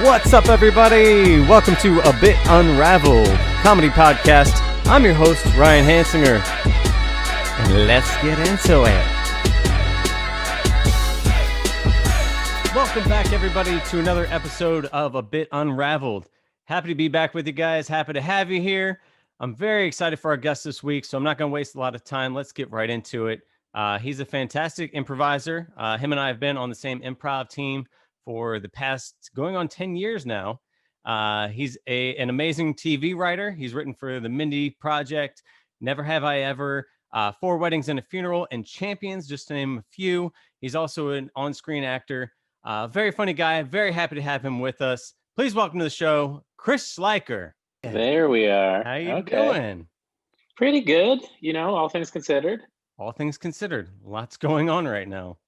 What's up, everybody? Welcome to A Bit Unraveled comedy podcast. I'm your host, Ryan Hansinger, and let's get into it. Welcome back, everybody, to another episode of A Bit Unraveled. Happy to be back with you guys. Happy to have you here. I'm very excited for our guest this week, so I'm not going to waste a lot of time. Let's get right into it. He's a fantastic improviser. Him and I have been on the same improv team for the past going on 10 years now. He's an amazing TV writer. He's written for the Mindy Project, Never Have I Ever, Four Weddings and a Funeral, and Champions, just to name a few. He's also an on-screen actor. Very funny guy. Very happy to have him with us. Please welcome to the show, Chris Schleicher. There we are. How you doing? Pretty good, all things considered. All things considered. Lots going on right now.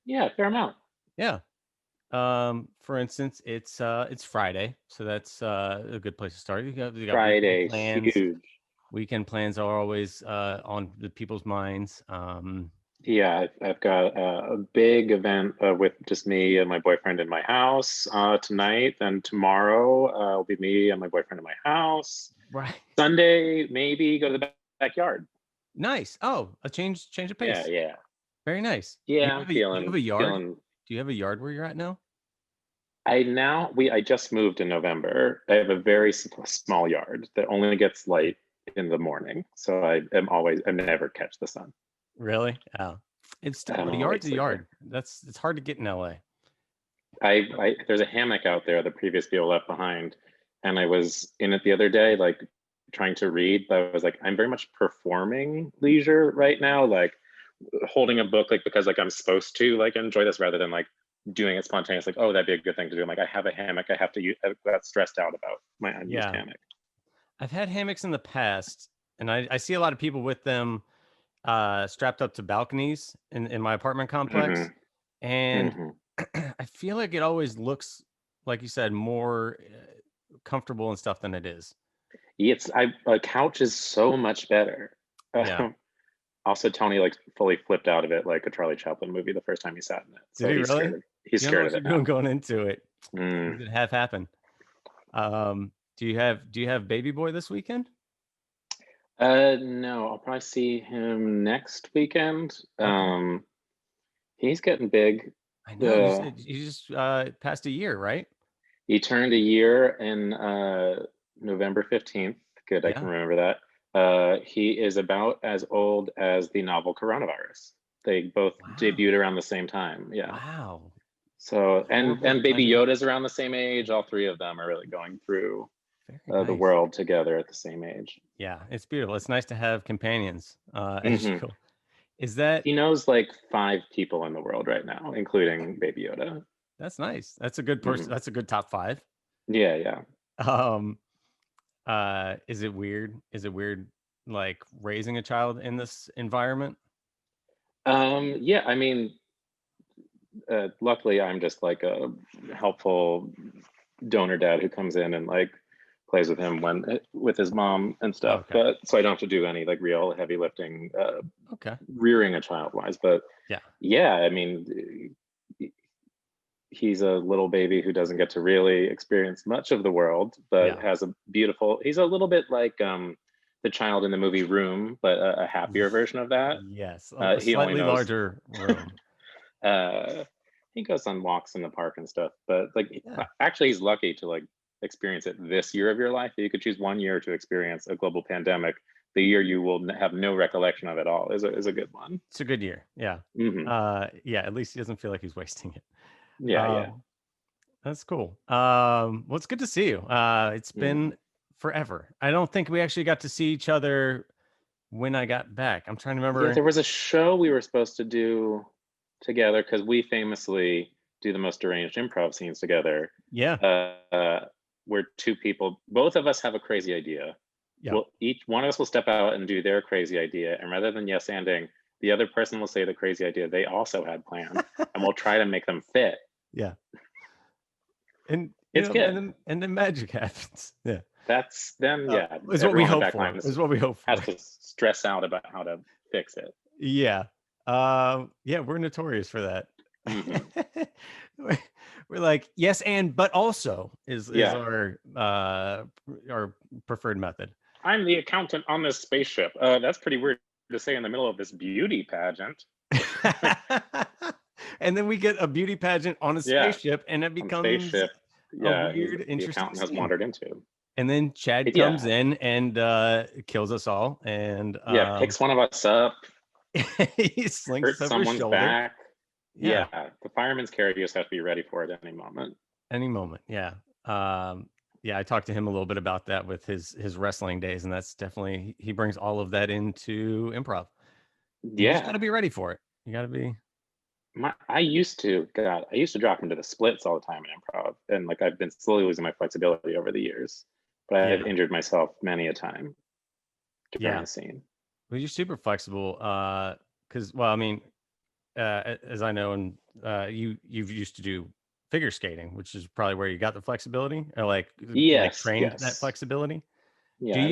Yeah, fair amount. Yeah. For instance, it's Friday, so that's a good place to start. You got Friday, plans. huge. Weekend plans are always on the people's minds. Yeah, I've got a big event with just me and my boyfriend in my house tonight. Then tomorrow will be me and my boyfriend in my house. Right. Sunday, maybe go to the backyard. Nice. Oh, a change of pace. Yeah. Very nice. Yeah, Do you have a yard? Do you have a yard where you're at now? I just moved in November. I have a very small yard that only gets light in the morning, so I never catch the sun. Really? Oh, it's still a yard's a yard. It's hard to get in LA. There's a hammock out there the previous people left behind, and I was in it the other day, like trying to read, but I was like, I'm very much performing leisure right now, like holding a book, like because like I'm supposed to like enjoy this rather than like doing it spontaneously. Like, oh, that'd be a good thing to do. I'm like, I have a hammock. I have to use. I got stressed out about my unused hammock. I've had hammocks in the past, and I see a lot of people with them strapped up to balconies in my apartment complex. Mm-hmm. And I feel like it always looks, like you said, more comfortable and stuff than it is. A couch is so much better. Yeah. Also, Tony like fully flipped out of it like a Charlie Chaplin movie the first time he sat in it. So Did he really? He's scared of it now. Going into it. Did it have happen? Do you have baby boy this weekend? No, I'll probably see him next weekend. Okay. He's getting big. I know. You just passed a year, right? He turned a year in November 15th. Good, I can remember that. He is about as old as the novel Coronavirus. They both debuted around the same time. Yeah. Wow. So and Baby Yoda's around the same age. All three of them are really going through the world together at the same age. Yeah, it's beautiful. It's nice to have companions. Cool. Is that he knows like 5 people in the world right now, including Baby Yoda. That's nice. That's a good person. That's a good top 5. Yeah. Is it weird? Like raising a child in this environment? Yeah, I mean, luckily I'm just like a helpful donor dad who comes in and like plays with him with his mom and stuff. Okay. But so I don't have to do any like real heavy lifting rearing a child wise. But yeah, I mean, he's a little baby who doesn't get to really experience much of the world, but has a beautiful, he's a little bit like the child in the movie Room, but a happier version of that. Yes, a slightly larger room. He goes on walks in the park and stuff, but like actually he's lucky to like experience it this year of your life. You could choose one year to experience a global pandemic. The year you will have no recollection of it all is a good one. It's a good year. Yeah. At least he doesn't feel like he's wasting it. Yeah. That's cool. Well, it's good to see you. It's been forever. I don't think we actually got to see each other when I got back. I'm trying to remember. Yeah, there was a show we were supposed to do together because we famously do the most deranged improv scenes together. Yeah. We're 2 people. Both of us have a crazy idea. Yeah. Well, each one of us will step out and do their crazy idea, and rather than yes-anding, the other person will say the crazy idea they also had planned, and we'll try to make them fit. Yeah. And it's good. And then magic happens. Yeah. That's then. Yeah. Is what we hope for. Is what we hope for. Has to stress out about how to fix it. Yeah. We're notorious for that. we're like, yes, and but also is Yeah. our preferred method. I'm the accountant on this spaceship. That's pretty weird to say in the middle of this beauty pageant. And then we get a beauty pageant on a spaceship, and it becomes a weird, the interesting accountant has scene. wandered into. And then Chad comes in and kills us all, and picks one of us up. he slinks hurts over his someone's shoulder. back. Yeah, the fireman's carriers have to be ready for it at any moment. Any moment, yeah. Yeah, I talked to him a little bit about that with his wrestling days, and that's definitely, he brings all of that into improv. You just got to be ready for it. You got to be. I used to drop into the splits all the time in improv, and like I've been slowly losing my flexibility over the years, but I've injured myself many a time during the scene. Well, you're super flexible, because, well, I mean, as I know, and you've used to do figure skating, which is probably where you got the flexibility, or like trained that flexibility. Yeah,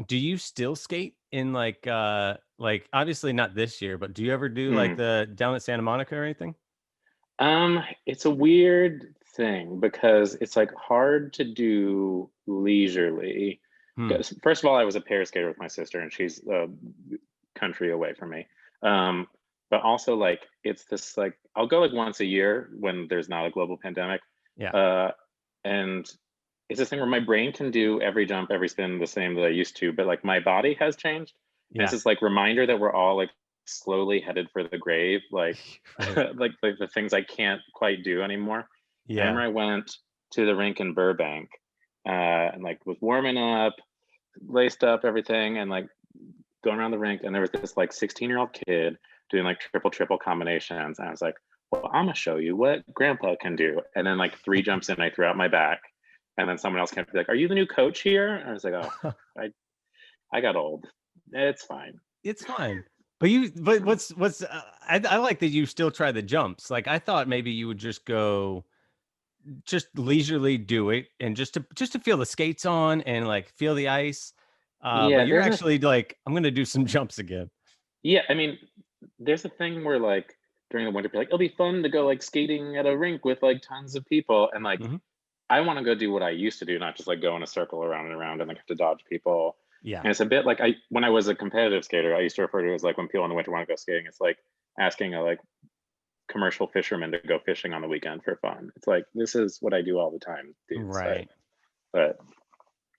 do you still skate in like obviously not this year, but do you ever do like the down at Santa Monica or anything? It's a weird thing because it's like hard to do leisurely. First of all, I was a pair skater with my sister, and she's a country away from me. But also, like, it's this, like, I'll go like once a year when there's not a global pandemic. And it's this thing where my brain can do every jump, every spin the same that I used to, but like my body has changed. And it's this like reminder that we're all like slowly headed for the grave, like like the things I can't quite do anymore. I remember I went to the rink in Burbank and like was warming up, laced up everything, and like going around the rink, and there was this like 16-year-old kid doing like triple combinations, and I was like, well, I'm gonna show you what grandpa can do. And then like 3 jumps in, I threw out my back, and then someone else came to be like, are you the new coach here? And I was like, oh, I got old. It's fine. But what's I like that you still try the jumps. Like, I thought maybe you would just go leisurely do it, and just to feel the skates on and like feel the ice. But you're actually like, I'm gonna do some jumps again. Yeah, I mean, there's a thing where like during the winter, like it'll be fun to go like skating at a rink with like tons of people, and like I want to go do what I used to do, not just like go in a circle around and around and like have to dodge people. And it's a bit like when I was a competitive skater, I used to refer to it as like when people in the winter want to go skating, it's like asking a like commercial fisherman to go fishing on the weekend for fun. It's like, this is what I do all the time, dude. Right. But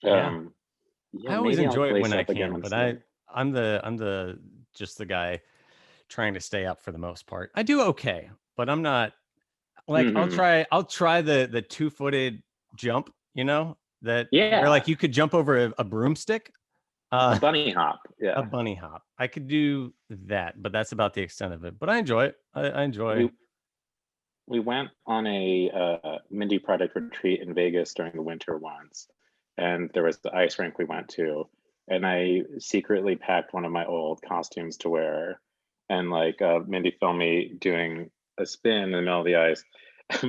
I always enjoy it when I can, but I'm the just the guy trying to stay up for the most part. I do okay, but I'm not like, I'll try the 2-footed jump, you know, that where like you could jump over a broomstick. A bunny hop. A bunny hop. I could do that, but that's about the extent of it. But I enjoy it. I enjoy. We went on a Mindy Project retreat in Vegas during the winter once, and there was the ice rink we went to, and I secretly packed one of my old costumes to wear, and like Mindy filmed me doing a spin in the middle of the ice,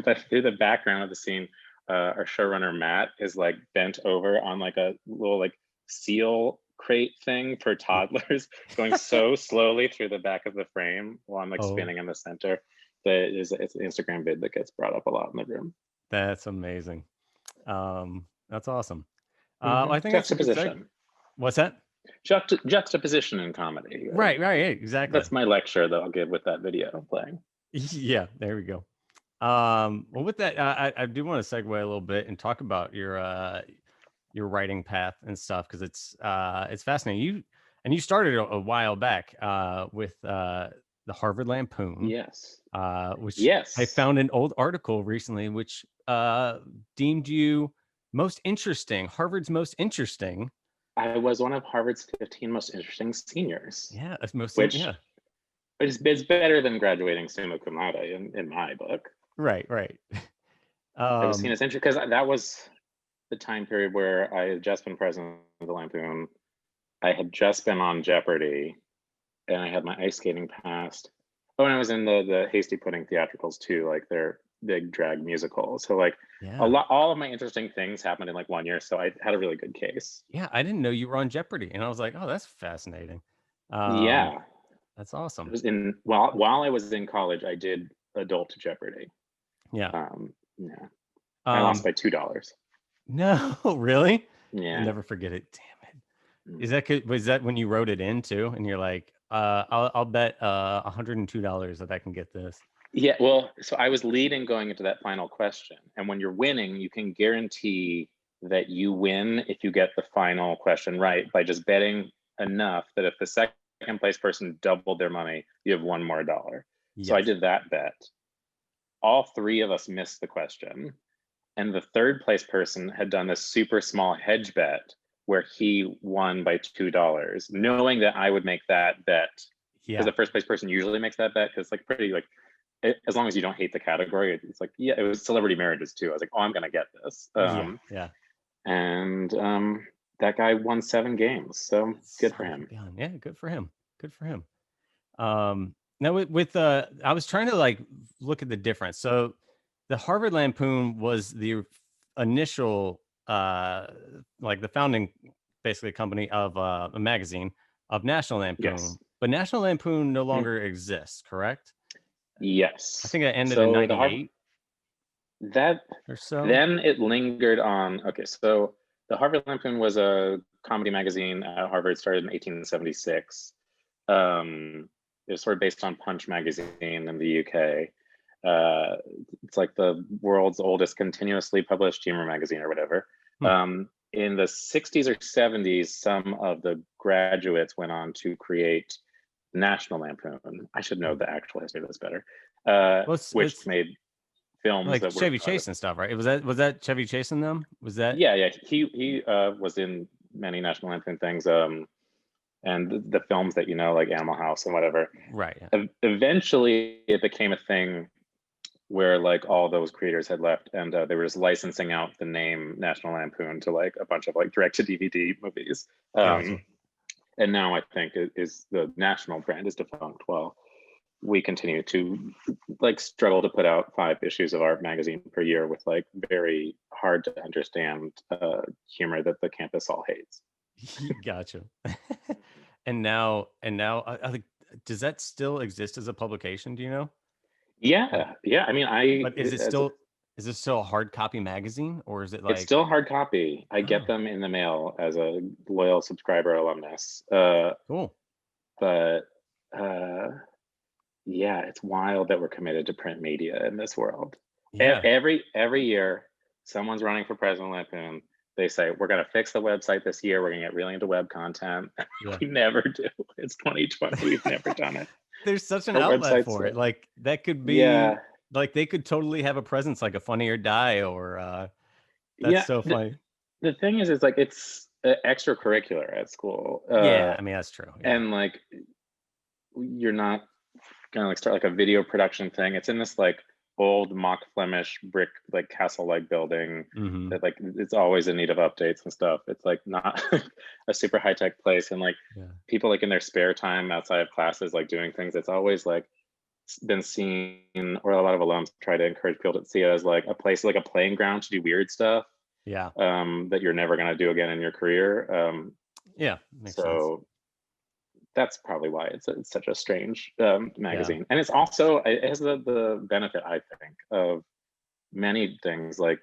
but through the background of the scene, our showrunner Matt is like bent over on like a little like seal crate thing for toddlers, going so slowly through the back of the frame while I'm like spinning in the center. That it's an Instagram vid that gets brought up a lot in the room. That's amazing. That's awesome. I think juxtaposition. What's that? Juxtaposition in comedy. Right, exactly. That's my lecture that I'll give with that video playing. Yeah, there we go. Well, with that, I do want to segue a little bit and talk about your writing path and stuff, because it's fascinating. You started a while back with the Harvard Lampoon. Which I found an old article recently which deemed you most interesting, Harvard's most interesting. I was one of Harvard's 15 most interesting seniors. Yeah, that's most. It's better than graduating summa cum laude in my book. Right. It was seen as interesting because that was the time period where I had just been president of the Lampoon. I had just been on Jeopardy, and I had my ice skating past. Oh, and I was in the Hasty Pudding theatricals too, like their big drag musical. So like all of my interesting things happened in like 1 year. So I had a really good case. Yeah, I didn't know you were on Jeopardy, and I was like, oh, that's fascinating. That's awesome. It was while I was in college, I did adult Jeopardy. Yeah. Yeah. I lost by $2. No, really? Yeah. You'll never forget it. Damn it. Was that when you wrote it in too? And you're like, I'll bet $102 that I can get this. Yeah, well, so I was leading going into that final question. And when you're winning, you can guarantee that you win if you get the final question right by just betting enough that if the second place person doubled their money, you have $1 more. Yes. So I did that bet. All three of us missed the question. And the third place person had done a super small hedge bet where he won by $2, knowing that I would make that bet. Because the first place person usually makes that bet because like pretty like, as long as you don't hate the category, it's like, yeah, it was celebrity marriages too. I was like, oh, I'm gonna get this. And that guy won 7 games, so good for him. Yeah, good for him. Good for him. Now with I was trying to like look at the difference. So the Harvard Lampoon was the initial like the founding basically company of a magazine of National Lampoon. Yes. But National Lampoon no longer exists, correct? Yes. I think it ended in 98. That or so. Then it lingered on. Okay, so the Harvard Lampoon was a comedy magazine at Harvard, started in 1876. It was sort of based on Punch magazine in the UK. It's like the world's oldest continuously published humor magazine or whatever. In the 60s or 70s, some of the graduates went on to create National Lampoon. I should know the actual history of this better. Which made films like that Chevy Chase and stuff, right? Was that Chevy Chase and them? Was that? Yeah. He was in many National Lampoon things, and the films that like Animal House and whatever. Right. Yeah. Eventually, it became a thing where like all those creators had left, and they were just licensing out the name National Lampoon to like a bunch of like direct-to-DVD movies. And now I think is the national brand is defunct. Well, we continue to like struggle to put out 5 issues of our magazine per year with like very hard to understand humor that the campus all hates. Gotcha. and now I think, does that still exist as a publication? Do you know? Yeah. I mean, but is it still a hard copy magazine, or is it like? It's still hard copy. I get them in the mail as a loyal subscriber alumnus. Cool. But yeah, it's wild that we're committed to print media in this world. Yeah. Every year, someone's running for President Lampoon. They say, we're going to fix the website this year. We're going to get really into web content. Yeah. We never do. It's 2020. We've never done it. There's such an outlet for it. Like that could be, like they could totally have a presence, like a Funny or Die, or that's so funny. The thing is like it's extracurricular at school. I mean, that's true. Yeah. And like, you're not gonna like start like a video production thing. It's in this like old mock Flemish brick like castle like building that like it's always in need of updates and stuff. It's like not a super high-tech place, and like people like in their spare time outside of classes like doing things, it's always like been seen, or a lot of alums try to encourage people to see it as like a place, like a playing ground to do weird stuff that you're never going to do again in your career. Makes sense. That's probably why it's such a strange magazine. And it's also, it has the benefit, I think, of many things like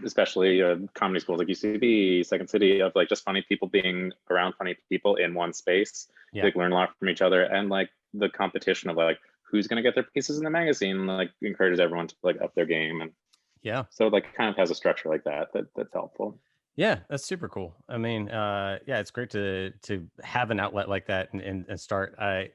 especially comedy schools like UCB, Second City, of like just funny people being around funny people in one space. Like learn a lot from each other, and like the competition of like who's going to get their pieces in the magazine like encourages everyone to like up their game. And so like kind of has a structure like that's helpful. Yeah, that's super cool. I mean, it's great to have an outlet like that and start. I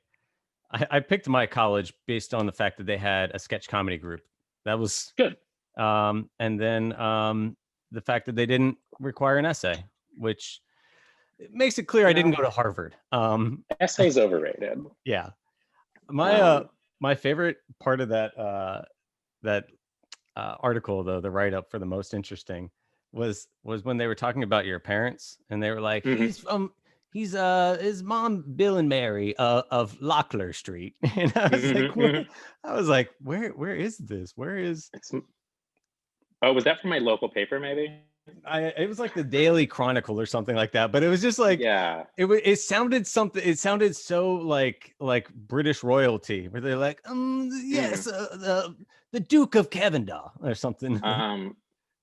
picked my college based on the fact that they had a sketch comedy group. That was good. And then the fact that they didn't require an essay, which makes it clear I didn't go to Harvard. Essay's overrated. Yeah. My favorite part of that article, though, the write-up for the most interesting, was when they were talking about your parents, and they were like, he's his mom Bill and Mary of Locklear Street. And I was like, where is this? Where is was that from my local paper maybe? it was like the Daily Chronicle or something like that, but it was just like, yeah, it sounded something. It sounded so like British royalty, where they're like, yes, the Duke of Cavendar or something.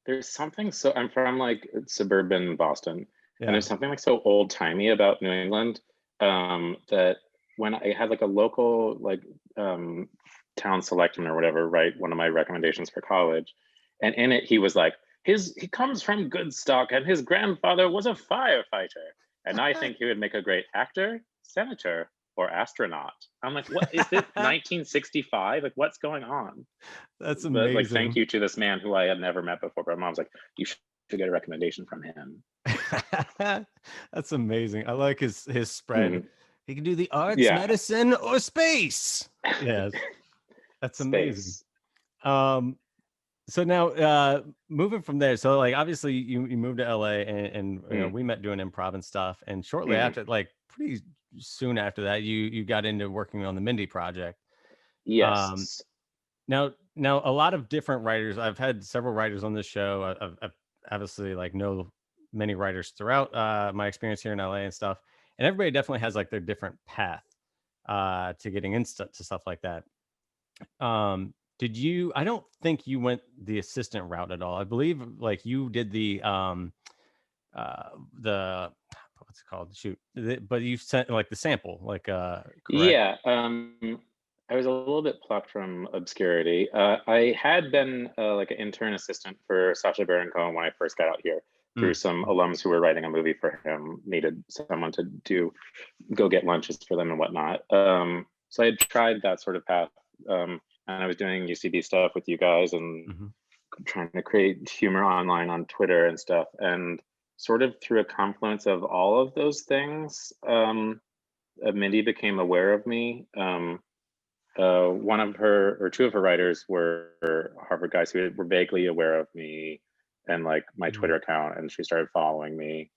there's something so I'm from like suburban Boston, and Yeah. there's something like so old timey about New England, that when I had like a local like town selectman or whatever write one of my recommendations for college, and in it he was like, he comes from good stock and his grandfather was a firefighter, and I think he would make a great actor, senator, or astronaut. I'm like, what is this, 1965? Like, what's going on? That's But like, thank amazing. you to this man who I had never met before. But my mom's like, you should get a recommendation from him. That's amazing. I like his spread. Mhm. He can do the arts, Yeah, medicine, or space. Yes, that's amazing. space. Um, so now moving from there, so like obviously you moved to LA, and you know, Mm. we met doing improv and stuff, and shortly Mhm. after, like pretty soon after that, you got into working on the Mindy Project. Um, Yes. now a lot of different writers. I've had several writers on this show. I've obviously like know many writers throughout my experience here in LA and stuff, and everybody definitely has like their different path to getting into to stuff like that. Did you? I don't think you went the assistant route at all. I believe like you did the what's it called? Shoot, but you sent like the sample, like correct? Yeah. I was a little bit plucked from obscurity. I had been like an intern assistant for Sacha Baron Cohen when I first got out here, through Mm. some alums who were writing a movie for him, needed someone to go get lunches for them and whatnot. So I had tried that sort of path, and I was doing UCB stuff with you guys and Hmm. trying to create humor online on Twitter and stuff. And sort of through a confluence of all of those things, Mindy became aware of me. One of her or two of her writers were Harvard guys who were vaguely aware of me and like my Mm. Twitter account, and she started following me.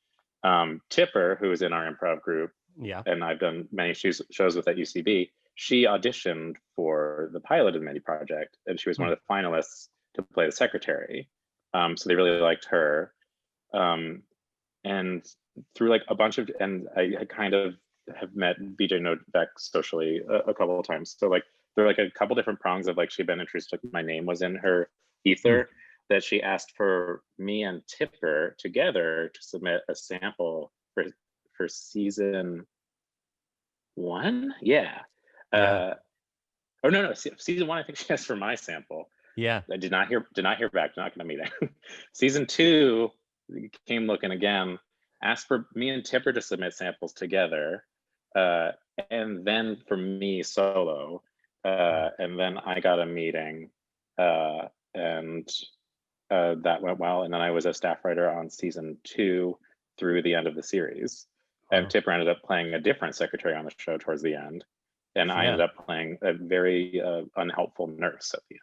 Tipper, who was in our improv group, Yeah. and I've done many shows with at UCB, she auditioned for the pilot of the Mindy Project, and she was one Mm. of the finalists to play the secretary. So they really liked her. Um, and through like a bunch of, and I kind of have met BJ Novak socially a couple of times. So like there are like a couple different prongs of like she'd been introduced, like my name was in her Mm. ether, that she asked for me and Tipper together to submit a sample for season one. Yeah. Yeah. Oh no, season one, I think she asked for my sample. Yeah. I did not hear back, not gonna meet it. Season two came looking again, asked for me and Tipper to submit samples together, uh, and then for me solo, Mm. and then I got a meeting, and that went well. And then I was a staff writer on season two through the end of the series. And Wow. Tipper ended up playing a different secretary on the show towards the end, and I Yeah. ended up playing a very unhelpful nurse at the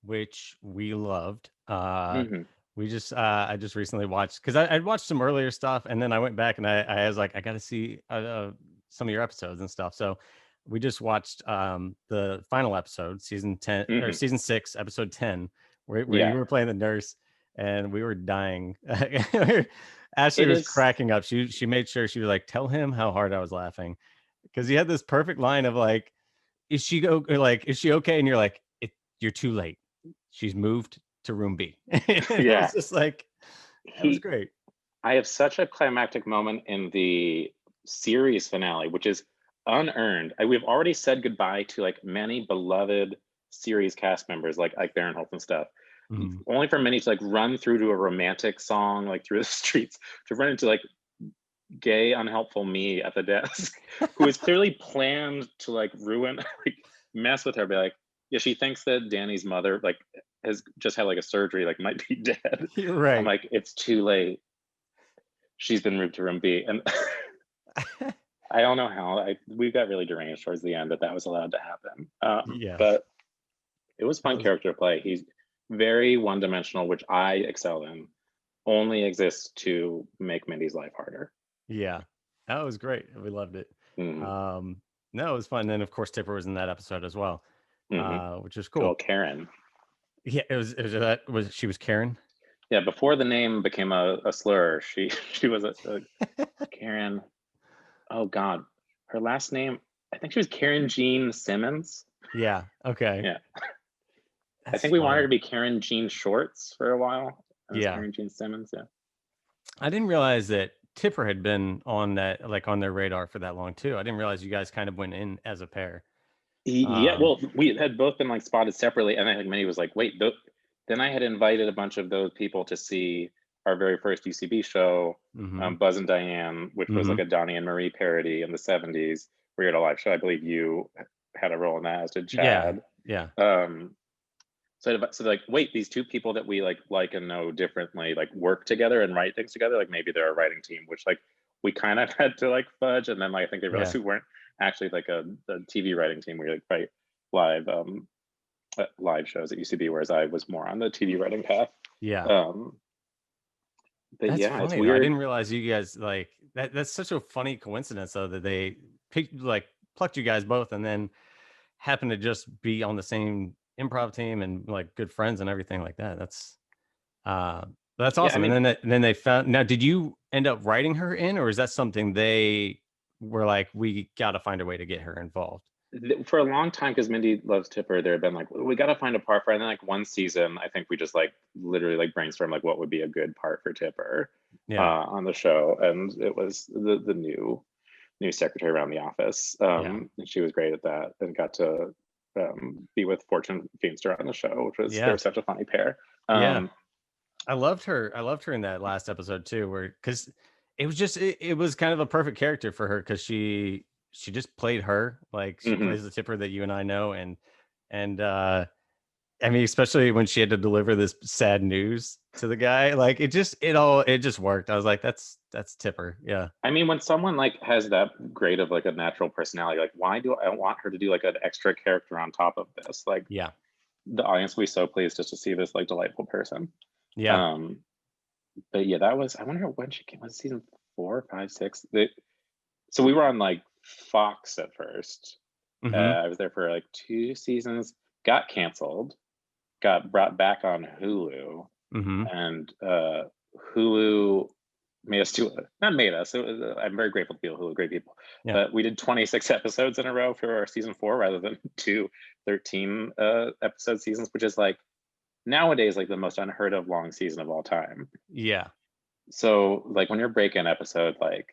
Which we loved. end. Hmm. We just I just recently watched, because I'd watched some earlier stuff, and then I went back and I was like, I got to see some of your episodes and stuff. So we just watched the final episode, season 10 or Hmm. season 6, episode 10, where you Yeah, were playing the nurse, and we were dying. Ashley it was is. cracking up. She made sure she was like, tell him how hard I was laughing, because you had this perfect line of like, is she okay? And you're like, you're too late. She's moved to room B. And it was Yeah, just like, that was he. great. I have such a climactic moment in the series finale, which is unearned. We've already said goodbye to like many beloved series cast members, like Barinholtz and stuff. Mhm. Only for Minnie to like run through to a romantic song, like through the streets, to run into like gay, unhelpful me at the desk, who is clearly planned to like ruin, like mess with her. Be like, yeah, she thinks that Danny's mother like has just had like a surgery, like might be dead. You're I'm right. like, it's too late. She's been moved to room B, and I don't know how. We got really deranged towards the end that was allowed to happen. Yes, But it was that fun was, character to play. He's very one dimensional, which I excel in. Only exists to make Mindy's life harder. yeah, that was great. We loved it. Mm-hmm. Um, no, it was fun. And then of course Tipper was in that episode as well, Mm-hmm. which was Good cool. old Karen. Yeah, it was she was Karen. Yeah, before the name became a slur, she was a Karen. Oh God, her last name. I think she was Karen Jean Simmons. Yeah. Okay. Yeah, I That's think we wanted her funny. to be Karen Jean Shorts for a while. It was Yeah. Karen Jean Simmons. Yeah. I didn't realize that Tipper had been on that, like on their radar for that long too. I didn't realize you guys kind of went in as a pair. Yeah, well, we had both been like spotted separately, and I think Minnie was like, "Wait." Then I had invited a bunch of those people to see our very first UCB show, Mm-hmm. Buzz and Diane, which was like Mm-hmm. a Donnie and Marie parody in the '70s. We had a live show. I believe you had a role in that, as did Yeah. Chad. Yeah. So like, wait, these two people that we like and know differently, like work together and write things together. Like maybe they're a writing team, which like we kind of had to like fudge, and then like I think they realized Yeah. we weren't actually like a TV writing team. We like write live live shows at UCB, whereas I was more on the TV writing path. Yeah. Um, but That's yeah, it's funny though. I weird. didn't realize you guys like that. That's such a funny coincidence though that they picked like plucked you guys both and then happened to just be on the same improv team and like good friends and everything like that. Uh that's Yeah, I awesome. mean, And then they found now did you end up writing her in or is that something they were like, we gotta find a way to get her involved? for a long time, because Mindy loves Tipper, there had been like, we got to find a part for her. And then like one season, I think we just like literally like brainstormed like what would be a good part for Tipper Yeah. on the show, and it was the new secretary around the office. Yeah. And she was great at that, and got to be with Fortune Feimster on the show, which was, they Yeah. were such a funny pair. Yeah. Um, I loved her. I loved her in that last episode too, where because it was just it was kind of a perfect character for her because she just played her like she mhm. plays the Tipper that you and I know and I mean especially when she had to deliver this sad news to the guy like it just worked. I was like that's Tipper. Yeah. I mean, when someone like has that great of like a natural personality, like why do I want her to do like an extra character on top of this? Like Yeah. the audience will be so pleased just to see this like delightful person. Yeah. Um, but yeah, that was, I wonder when she came, was season 4, 5, 6? So we were on like Fox at first. Mm-hmm. I was there for like 2 seasons, got canceled, got brought back on Hulu, Mm-hmm. and Hulu made us do it. Not made us. It was, I'm very grateful to people who are great people. Yeah. But we did 26 episodes in a row for our season 4 rather than 13 episode seasons, which is like nowadays like the most unheard of long season of all time. Yeah. So like when you're breaking episode like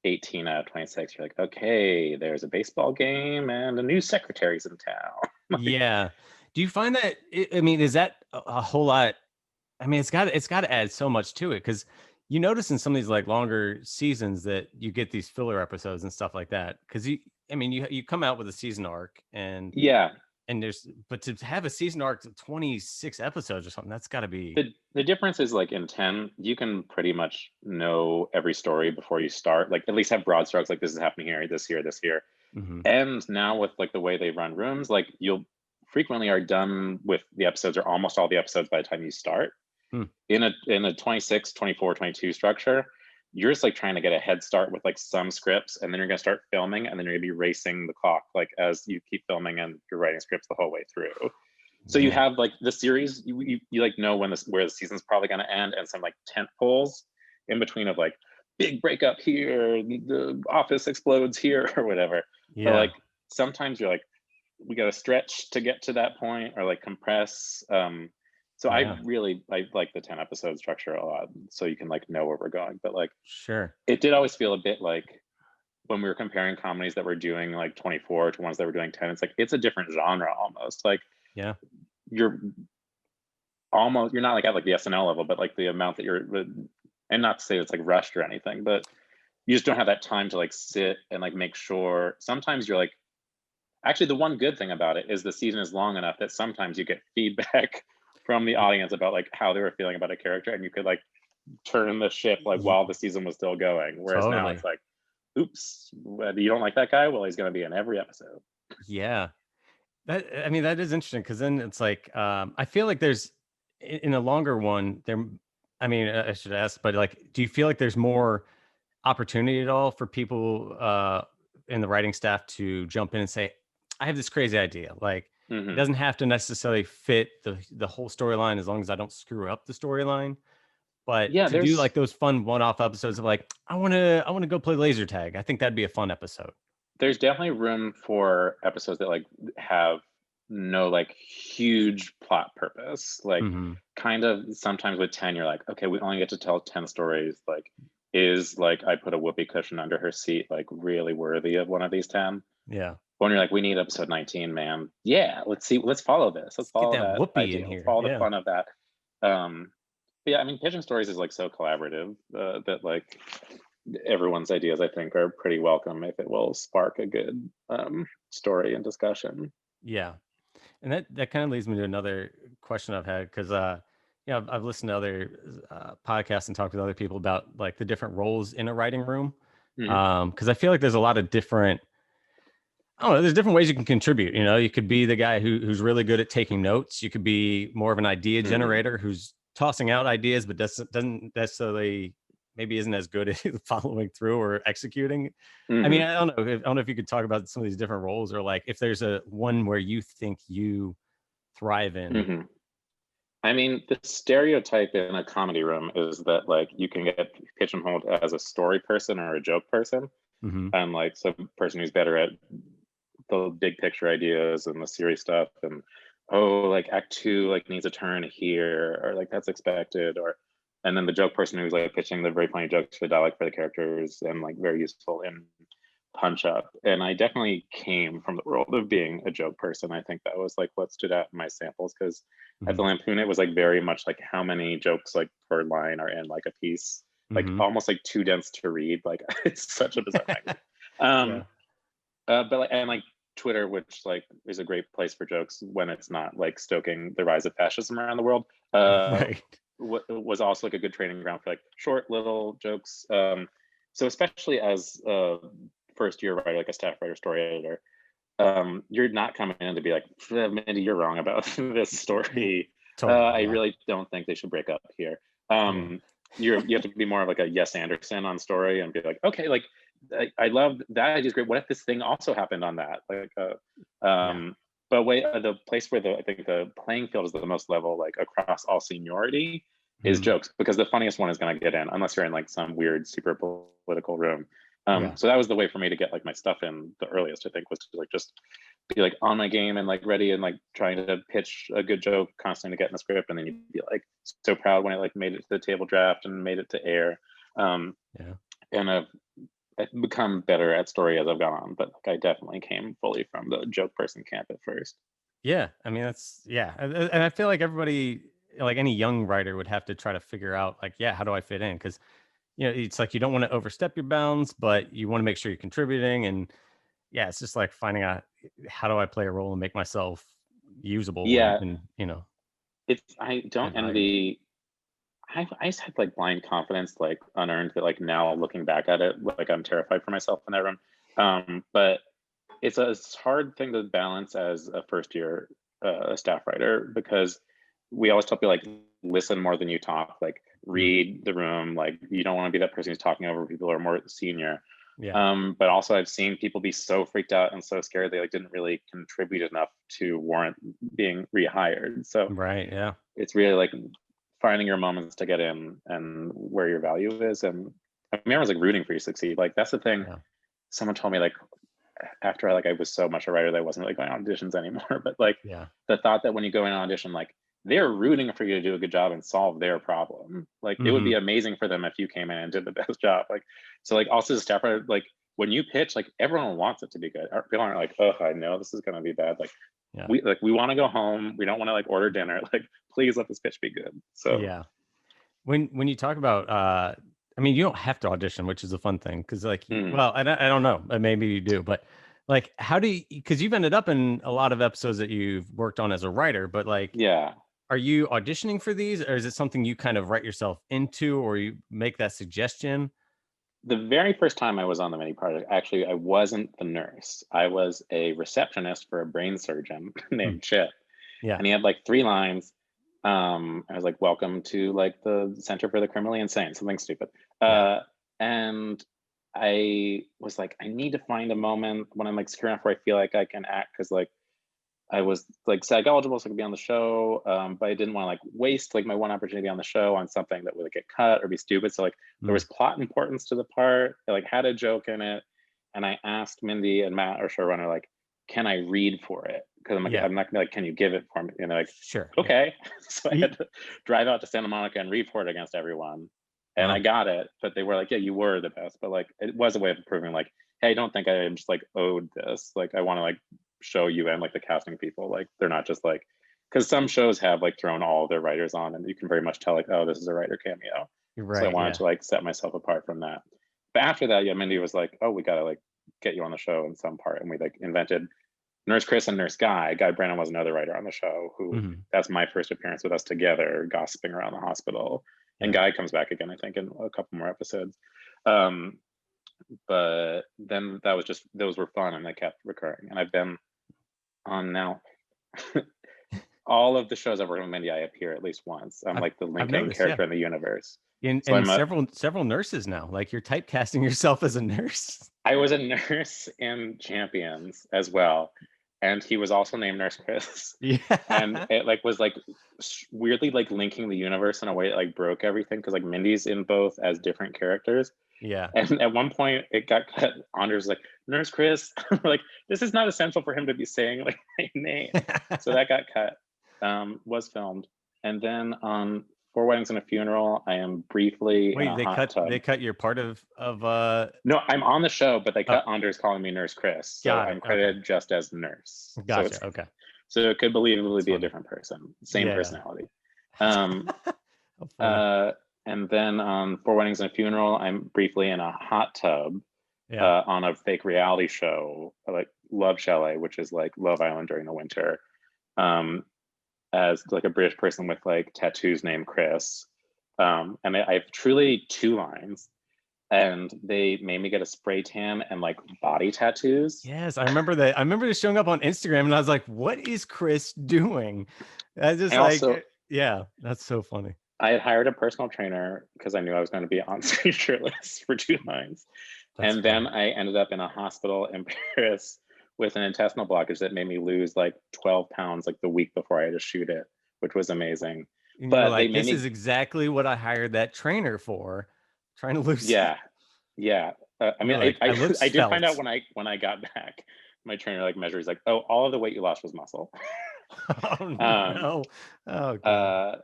18 out of 26, you're like, okay, there's a baseball game and a new secretary's in town. Like, Yeah. Do you find that I mean, is that a whole lot? I mean, it's got to add so much to it because you notice in some of these like longer seasons that you get these filler episodes and stuff like that. Because I mean, you come out with a season arc yeah, and but to have a season arc of 26 episodes or something, that's got to be. the difference is like in 10, you can pretty much know every story before you start. Like at least have broad strokes. Like this is happening here, this here, this here. Mm-hmm. And now with like the way they run rooms, like you'll frequently are done with the episodes or almost all the episodes by the time you start. In a 26, 24, 22 structure, you're just like trying to get a head start with like some scripts, and then you're going to start filming, and then you're going to be racing the clock like as you keep filming and you're writing scripts the whole way through. So you have like the series, you like know when where the season's probably going to end, and some like tent poles in between of like big breakup here, the office explodes here or whatever. Yeah. But like sometimes you're like, we got to stretch to get to that point or like compress. So Yeah. I like the 10 episode structure a lot, so you can like know where we're going. But like, Sure. it did always feel a bit like when we were comparing comedies that were doing like 24 to ones that were doing 10, it's like it's a different genre almost. Like, Yeah. you're not like at like the SNL level, but like the amount that you're, and not to say it's like rushed or anything, but you just don't have that time to like sit and like make sure. Sometimes you're like, actually the one good thing about it is the season is long enough that sometimes you get feedback from the audience about like how they were feeling about a character, and you could like turn the ship like while the season was still going. Whereas now it's like, oops, you don't like that guy? Well, he's going to be in every episode. Yeah. I mean, that is interesting because then it's like, I feel like there's in a longer one there. I mean, I should ask, but like, do you feel like there's more opportunity at all for people in the writing staff to jump in and say, I have this crazy idea. Like, It doesn't have to necessarily fit the whole storyline, as long as I don't screw up the storyline. But Yeah, to do like those fun one-off episodes of like, I want to go play laser tag, I think that'd be a fun episode. There's definitely room for episodes that like have no like huge plot purpose. Like kind of sometimes with 10, you're like, okay, we only get to tell 10 stories. Like, is like I put a whoopee cushion under her seat like really worthy of one of these 10? Yeah. When you're like, we need episode 19, man. Yeah, let's follow this. Let's follow get that that whoopee idea. in here. Let's follow the fun of that. But yeah, I mean, pitching stories is like so collaborative that like everyone's ideas, I think, are pretty welcome if it will spark a good story and discussion. Yeah. And that kind of leads me to another question I've had, because I've listened to other podcasts and talked with other people about like the different roles in a writing room. Because I feel like there's a lot of different, I don't know, there's different ways you can contribute. You know, you could be the guy who's really good at taking notes. You could be more of an idea generator who's tossing out ideas, but doesn't necessarily, maybe isn't as good at following through or executing. I mean, I don't know if you could talk about some of these different roles, or like if there's a one where you think you thrive in. I mean, the stereotype in a comedy room is that like you can get pigeonholed as a story person or a joke person, and like some person who's better at the big picture ideas and the serious stuff, and like act 2 like needs a turn here, or like that's expected, or and then the joke person who's like pitching the very funny jokes for the dialogue for the characters and like very useful in punch up. And I definitely came from the world of being a joke person. I think that was like what stood out in my samples, because at the Lampoon it was like very much like how many jokes like per line are in like a piece, like almost like too dense to read. Like it's such a bizarre thing. But like, and like Twitter, which like is a great place for jokes when it's not like stoking the rise of fascism around the world, was also like a good training ground for like short little jokes. So especially as a first year writer, like a staff writer, story editor, you're not coming in to be like, Mindy, you're wrong about this story. I really don't think they should break up here. You have to be more of like a Yes Anderson on story and be like, okay, like I love that idea is great. What if this thing also happened on that? Like, but the place where I think the playing field is the most level, like across all seniority, is jokes, because the funniest one is going to get in, unless you're in like some weird super political room. So that was the way for me to get like my stuff in the earliest, I think, was to like just be like on my game and like ready and like trying to pitch a good joke constantly to get in the script, and then you'd be like so proud when I like made it to the table draft and made it to air. And I've become better at story as I've gone on, but like I definitely came fully from the joke person camp at first. Yeah, I mean and I feel like everybody, like any young writer, would have to try to figure out like, how do I fit in? Because it's like you don't want to overstep your bounds, but you want to make sure you're contributing, and it's just like finding out, how do I play a role and make myself usable? And I don't envy. I just had like blind confidence, like unearned, that like now looking back at it, like I'm terrified for myself in that room. But it's a hard thing to balance as a first year staff writer, because we always tell people like, listen more than you talk, like read the room, like you don't want to be that person who's talking over people who are more senior. But also I've seen people be so freaked out and so scared they like didn't really contribute enough to warrant being rehired. So it's really like finding your moments to get in and where your value is. And I mean, I was like rooting for you to succeed. Like that's the thing. Someone told me like after I was so much a writer that I wasn't really going on auditions anymore, but like the thought that when you go in an audition, like they're rooting for you to do a good job and solve their problem. Like it would be amazing for them if you came in and did the best job. Like, so like also as a staff writer, like when you pitch, like everyone wants it to be good. People aren't like, oh, I know this is going to be bad. Like we want to go home. We don't want to like order dinner. Like, please let this pitch be good. So when you talk about, I mean, you don't have to audition, which is a fun thing. Cause like, well, I don't know, maybe you do, but like, how do you, cause you've ended up in a lot of episodes that you've worked on as a writer, but like, are you auditioning for these, or is it something you kind of write yourself into, or you make that suggestion? The very first time I was on the Mindy Project, actually, I wasn't the nurse. I was a receptionist for a brain surgeon named Chip. And he had like 3 lines. I was like, welcome to like the Center for the Criminally Insane, something stupid. And I was like, I need to find a moment when I'm like secure enough where I feel like I can act, because like I was like SAG eligible, so I could be on the show, but I didn't want to like waste like my one opportunity on the show on something that would like, get cut or be stupid. So like there was plot importance to the part. I like had a joke in it, and I asked Mindy and Matt, our showrunner, like, "Can I read for it?" Because I'm like, I'm not gonna like, "Can you give it for me?" And they're like, Sure. "Okay." So I had to drive out to Santa Monica and read for it against everyone, and I got it. But they were like, "Yeah, you were the best." But like, it was a way of proving like, "Hey, I don't think I am just like owed this. Like, I want to like show you and like the casting people, like they're not just like, because some shows have like thrown all their writers on and you can very much tell like, oh, this is a writer cameo." You're So I right. wanted to like set myself apart from that. But after that, yeah, Mindy was like, oh, we gotta like get you on the show in some part. And we like invented Nurse Chris and Nurse Guy. Guy Brannon was another writer on the show who that's my first appearance with us together, gossiping around the hospital. And Guy comes back again, I think, in a couple more episodes. But then that was just, those were fun and they kept recurring. And I've been on now all of the shows I've worked with Mindy, I appear at least once. I'm like the linking character in the universe. And several nurses now. Like you're typecasting yourself as a nurse. I was a nurse in Champions as well, and he was also named Nurse Chris. Yeah, and it like was like weirdly like linking the universe in a way that like broke everything because like Mindy's in both as different characters. Yeah. And at one point it got cut. Anders like, Nurse Chris. Like, this is not essential for him to be saying like my name. So that got cut. Was filmed. And then on 4 Weddings and a Funeral, I am briefly in a hot tub. They cut your part of No, I'm on the show, but they cut Anders calling me Nurse Chris. So I'm credited just as nurse. Gotcha. So okay. So it could believably be a different person. Same personality. And then on 4 Weddings and a Funeral, I'm briefly in a hot tub on a fake reality show, like Love Chalet, which is like Love Island during the winter, as like a British person with like tattoos named Chris. And I have truly 2 lines. And they made me get a spray tan and like body tattoos. Yes, I remember that. I remember this showing up on Instagram and I was like, what is Chris doing? I just like, also, yeah, that's so funny. I had hired a personal trainer because I knew I was going to be on screen shirtless for 2 lines. That's and funny. Then I ended up in a hospital in Paris with an intestinal blockage that made me lose like 12 pounds like the week before I had to shoot it, which was amazing. And but like, this is exactly what I hired that trainer for. Trying to lose. Yeah. I mean, like, I did find out when I got back, my trainer like measured. He's like, "Oh, all of the weight you lost was muscle." Oh no! God.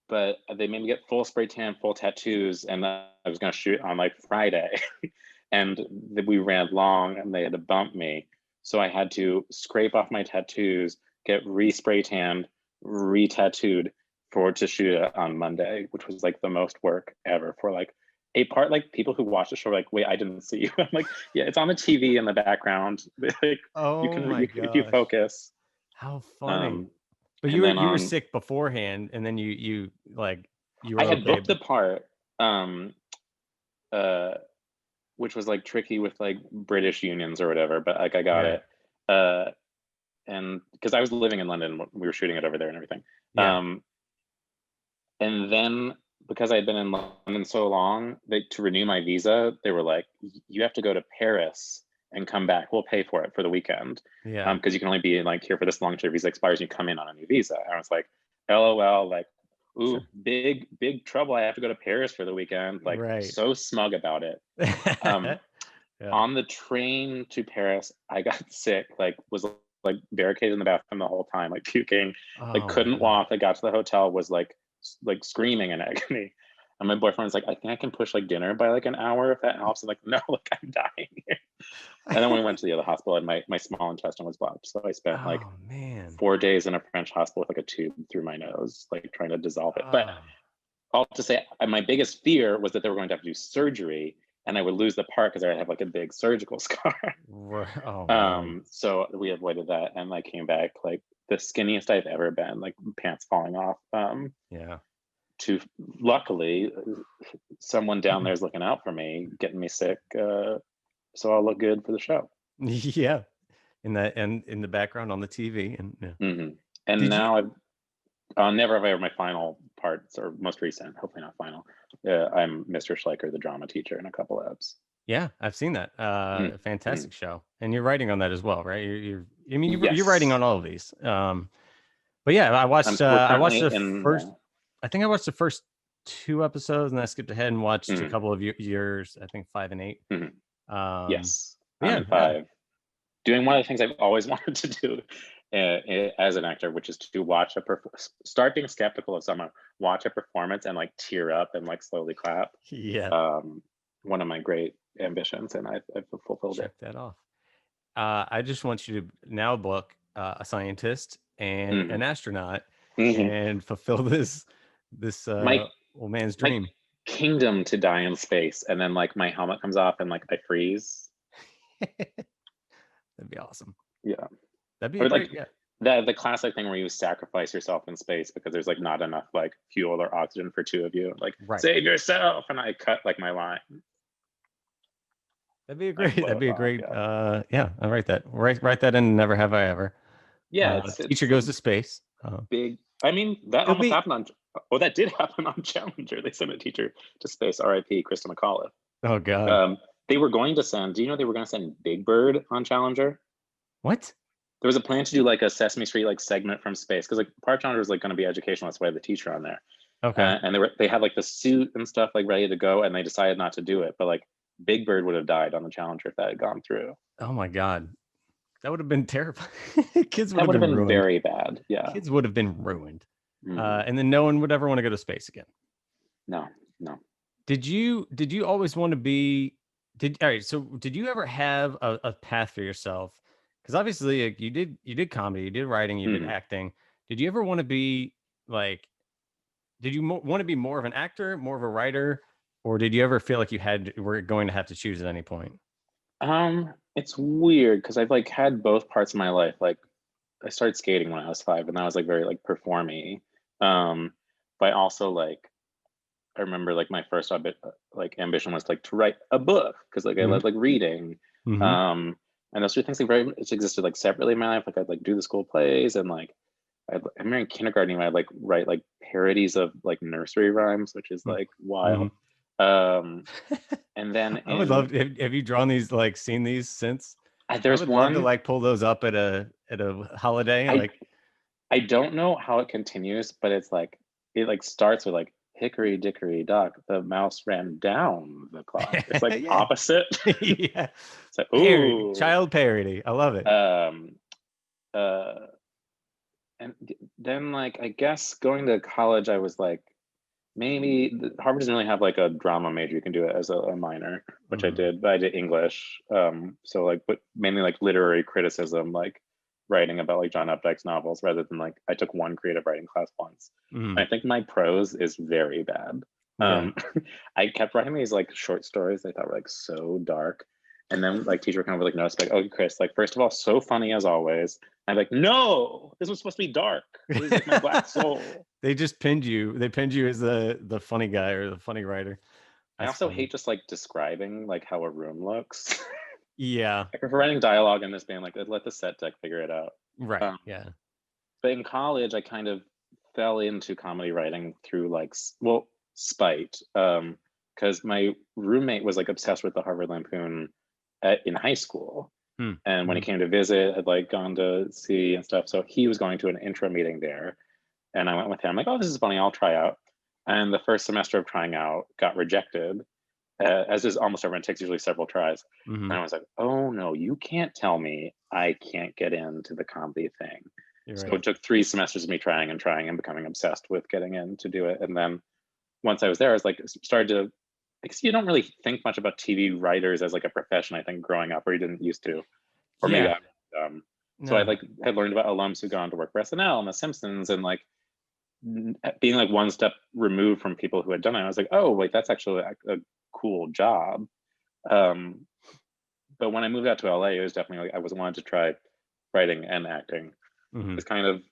But they made me get full spray tan, full tattoos, and I was gonna shoot on like Friday, and we ran long, and they had to bump me, so I had to scrape off my tattoos, get re-spray tanned, re-tattooed to shoot it on Monday, which was like the most work ever for like a part. Like people who watch the show are like, wait, I didn't see you. I'm like, yeah, it's on the TV in the background. Like, oh, if you focus. How funny. But you were sick beforehand, and then you like you were. I had booked the part, which was like tricky with like British unions or whatever. But like I got it, and because I was living in London, we were shooting it over there and everything. Yeah. And then because I had been in London so long, to renew my visa, they were like, you have to go to Paris and come back. We'll pay for it for the weekend. Yeah. Because you can only be like here for this long till your visa expires and you come in on a new visa. And I was like, LOL, like, ooh, sure. big trouble. I have to go to Paris for the weekend. Like so smug about it. On the train to Paris, I got sick, like was like barricaded in the bathroom the whole time, like puking, like couldn't walk. I got to the hotel, was like screaming in agony. And my boyfriend was like, I think I can push like dinner by like an hour if that helps. I'm like, no, like I'm dying here. And then when we went to the other hospital, and my small intestine was blocked. So I spent 4 days in a French hospital with like a tube through my nose, like trying to dissolve it. But all to say, my biggest fear was that they were going to have to do surgery and I would lose the part because I have like a big surgical scar. So we avoided that. And I came back like the skinniest I've ever been, like pants falling off. Luckily, someone down there is looking out for me, getting me sick, so I'll look good for the show. Yeah, in the background on the TV, and and now I'll never have I ever my final parts or most recent, hopefully not final. I'm Mr. Schleicher, the drama teacher, in a couple eps. Yeah, I've seen that. Fantastic show, and you're writing on that as well, right? You're I mean, you're Yes. writing on all of these. But yeah, I watched the first. I think I watched the first 2 episodes, and I skipped ahead and watched a couple of yours. I think 5 and 8. Yes, I'm in 5. Doing one of the things I've always wanted to do as an actor, which is to watch start being skeptical of someone, watch a performance and like tear up and like slowly clap. Yeah. One of my great ambitions, and I've fulfilled it. Check that off. I just want you to now book a scientist and an astronaut and fulfill this old man's dream. My kingdom to die in space, and then like my helmet comes off and like I freeze. That'd be awesome. Yeah, that'd be great. The classic thing where you sacrifice yourself in space because there's like not enough like fuel or oxygen for 2 of you. Like save yourself, and I cut like my line. That'd be a great. Yeah, I write that. Write that in. Never have I ever. Yeah, teacher goes to space. Big. I mean, that almost happened on. Oh, that did happen on Challenger. They sent a teacher to space. R.I.P. Krista McAuliffe. Oh God. They were going to send. Do you know they were going to send Big Bird on Challenger? What? There was a plan to do like a Sesame Street like segment from space, because like part of Challenger was like going to be educational. That's why I had the teacher on there. Okay. And they had like the suit and stuff like ready to go, and they decided not to do it. But like Big Bird would have died on the Challenger if that had gone through. Oh my God. That would have been terrifying. Kids would have been ruined. Very bad. Yeah. Kids would have been ruined. And then no one would ever want to go to space again. No. Did you always want to be, all right. So did you ever have a path for yourself? Because obviously like, you did comedy, you did writing, you did acting. Did you ever want to be like, did you want to be more of an actor, more of a writer? Or did you ever feel like were going to have to choose at any point? It's weird because I've like had both parts of my life. Like I started skating when I was 5, and that was like very like performy. But also like I remember like my first like ambition was like to write a book, because like I love like reading. And those two things like it's existed like separately in my life. Like I'd like do the school plays, and like I remember in kindergarten I'd like write like parodies of like nursery rhymes, which is like wild. And then I would love. Have you drawn these? Like seen these since? There's one to like pull those up at a holiday. I don't know how it continues, but it's like it like starts with like hickory dickory dock, the mouse ran down the clock. It's like opposite. Yeah. It's like, ooh, child parody. I love it. And then like I guess going to college, I was like, maybe Harvard doesn't really have like a drama major. You can do it as a minor, which I did, but I did English. So like, but mainly like literary criticism, like writing about like John Updike's novels, rather than like I took one creative writing class once. I think my prose is very bad. I kept writing these like short stories I thought were like so dark. And then like teacher would come over like notice like, oh Chris, like first of all, so funny as always. I'm like, no, this was supposed to be dark. This is like my black soul. They just pinned you. They pinned you as the funny guy or the funny writer. I also hate just like describing like how a room looks. Yeah. I prefer writing dialogue and this being like, let the set deck figure it out. Right. Yeah. But in college, I kind of fell into comedy writing through like, well, spite. Because my roommate was like obsessed with the Harvard Lampoon in high school. And when he came to visit, I'd like gone to see and stuff. So he was going to an intro meeting there. And I went with him. I'm like, oh, this is funny. I'll try out. And the first semester of trying out got rejected. As is almost everyone, takes usually several tries. And I was like, oh no, you can't tell me I can't get into the comedy thing. So it took 3 semesters of me trying and becoming obsessed with getting in to do it. And then once I was there, I was like, started to, because you don't really think much about TV writers as like a profession, I think, growing up, or you didn't used to. Or maybe I'm So I like had learned about alums who gone on to work for SNL and The Simpsons, and like being like one step removed from people who had done it. I was like, oh, wait, that's actually a cool job. But when I moved out to LA, it was definitely like I was wanted to try writing and acting. It's kind of,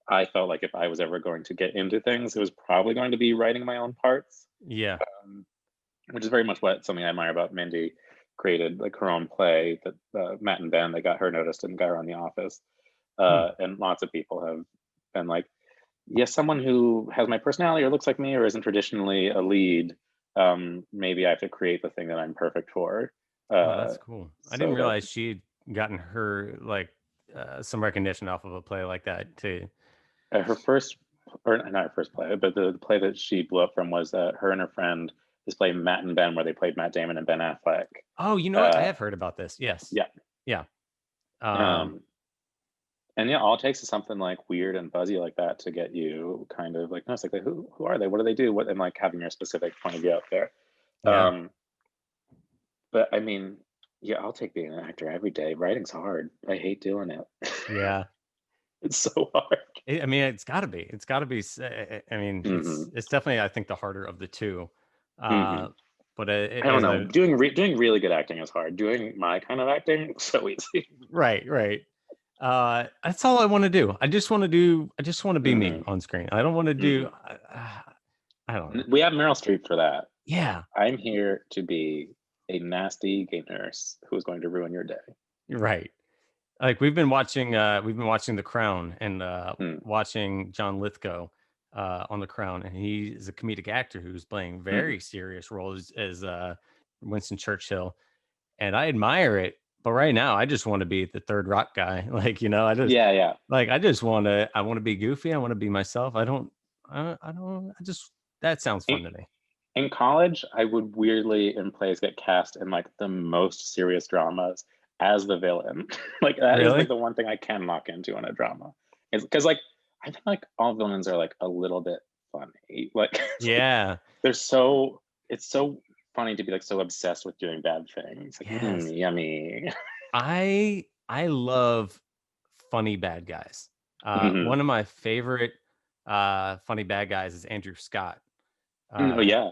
I felt like if I was ever going to get into things, it was probably going to be writing my own parts. Yeah. Which is very much something I admire about Mindy. Created like her own play that Matt and Ben, they got her noticed and got her on The Office. And lots of people have been like, yes, someone who has my personality or looks like me or isn't traditionally a lead, maybe I have to create the thing that I'm perfect for. Oh, that's cool. I didn't realize she'd gotten her like some recognition off of a play like that too. Her first, or not her first play, but the play that she blew up from was her and her friend this play Matt and Ben, where they played Matt Damon and Ben Affleck. Oh, you know what? I have heard about this. Yes. Yeah. Yeah. And yeah, all it takes is something like weird and buzzy like that to get you kind of like, no, it's like who are they? What do they do? What, and like having your specific point of view out there. Yeah. But I mean, yeah, I'll take being an actor every day. Writing's hard. I hate doing it. Yeah. It's so hard. I mean, it's got to be. It's got to be. I mean, it's definitely, I think, the harder of the two. But I don't know. Doing really good acting is hard. Doing my kind of acting, so easy. Right. That's all I want to do. I just want to be me on screen. I don't want to do. I don't know. We have Meryl Streep for that. Yeah. I'm here to be a nasty gay nurse who is going to ruin your day. Right. Like we've been watching The Crown and watching John Lithgow on The Crown, and he is a comedic actor who's playing very serious roles as Winston Churchill, and I admire it. But right now, I just want to be the Third Rock guy. Like, you know, I just like I want to be goofy. I want to be myself. That sounds fun to me. In college, I would weirdly in plays get cast in like the most serious dramas as the villain. Like that is like the one thing I can lock into in a drama. Is because like I think like all villains are like a little bit funny. Like yeah. It's so funny to be like so obsessed with doing bad things. Like, yummy. I love funny bad guys. One of my favorite funny bad guys is Andrew Scott. Oh yeah.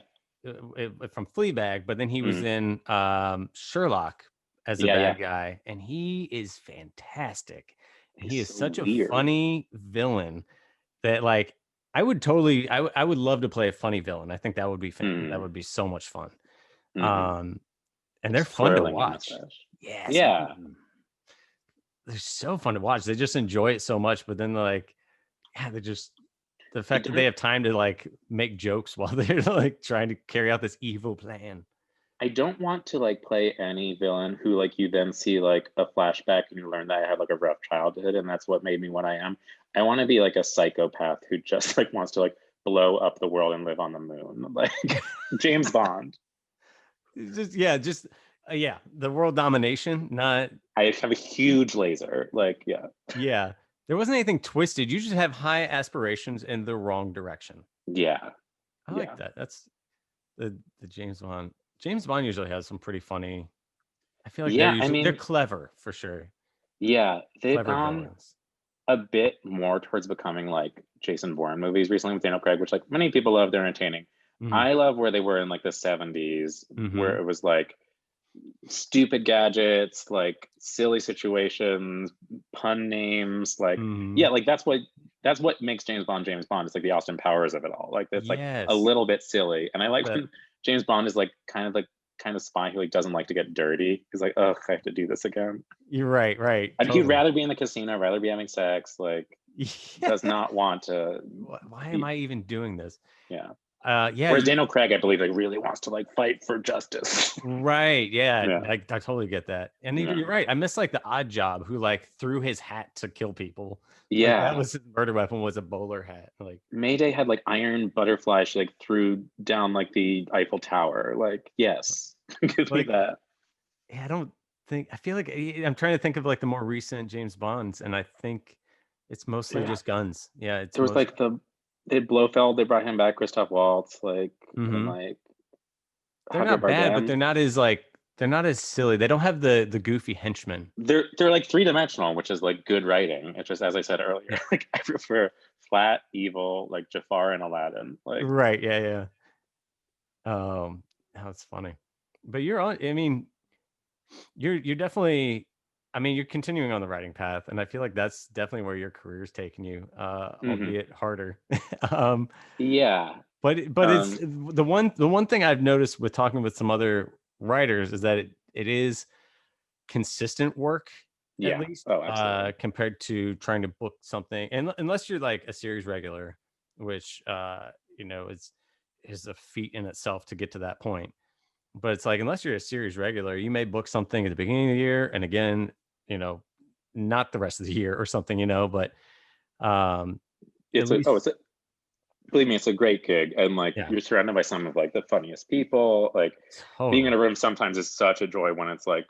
From Fleabag, but then he was in Sherlock as a bad guy, and he is fantastic. He is such a funny villain that like I would love to play a funny villain. I think that would be that would be so much fun. And they're fun to watch. Yeah. They're so fun to watch. They just enjoy it so much, but then like, they just the fact that they have time to like make jokes while they're like trying to carry out this evil plan. I don't want to like play any villain who like you then see like a flashback and you learn that I had like a rough childhood and that's what made me what I am. I want to be like a psychopath who just like wants to like blow up the world and live on the moon, like James Bond. The world domination. Not. I have a huge laser. Like yeah. There wasn't anything twisted. You just have high aspirations in the wrong direction. Yeah. I like that. That's the James Bond. James Bond usually has some pretty funny. I feel like they're clever for sure. Yeah, they've gone a bit more towards becoming like Jason Bourne movies recently with Daniel Craig, which like many people love. They're entertaining. I love where they were in like the 70s, where it was like stupid gadgets, like silly situations, pun names, like like that's what makes James Bond. It's like the Austin Powers of it all. Like it's like a little bit silly, and I like when James Bond is like kind of spy who like doesn't like to get dirty. He's like, oh, I have to do this again. You're right. Totally. He'd rather be in the casino, rather be having sex. Like, does not want to. Why am I even doing this? Yeah. Whereas Daniel Craig, I believe, like really wants to like fight for justice. Right. Yeah. I totally get that. And you're right. I miss like the Odd Job who like threw his hat to kill people. Yeah. Like, that was his murder weapon was a bowler hat. Like Mayday had like iron butterfly. She like threw down like the Eiffel Tower. Like, yes. Give me that. Yeah, I feel like I'm trying to think of like the more recent James Bonds, and I think it's mostly just guns. Yeah. There was like they Blofeld, they brought him back, Christoph Waltz, like, and like they're not bad, but they're not as silly. They don't have the goofy henchmen. They're like three-dimensional, which is like good writing. It's just as I said earlier, like I prefer flat, evil, like Jafar and Aladdin. Like right, yeah. That's funny. But you're definitely you're continuing on the writing path, and I feel like that's definitely where your career's taking you, albeit harder. Yeah. But it's the one thing I've noticed with talking with some other writers is that it is consistent work, at least, compared to trying to book something, and unless you're like a series regular, which is a feat in itself to get to that point. But it's like unless you're a series regular, you may book something at the beginning of the year, and again, not the rest of the year or something, you know, but it's believe me, it's a great gig, and like you're surrounded by some of like the funniest people. Like being in a room sometimes is such a joy when it's like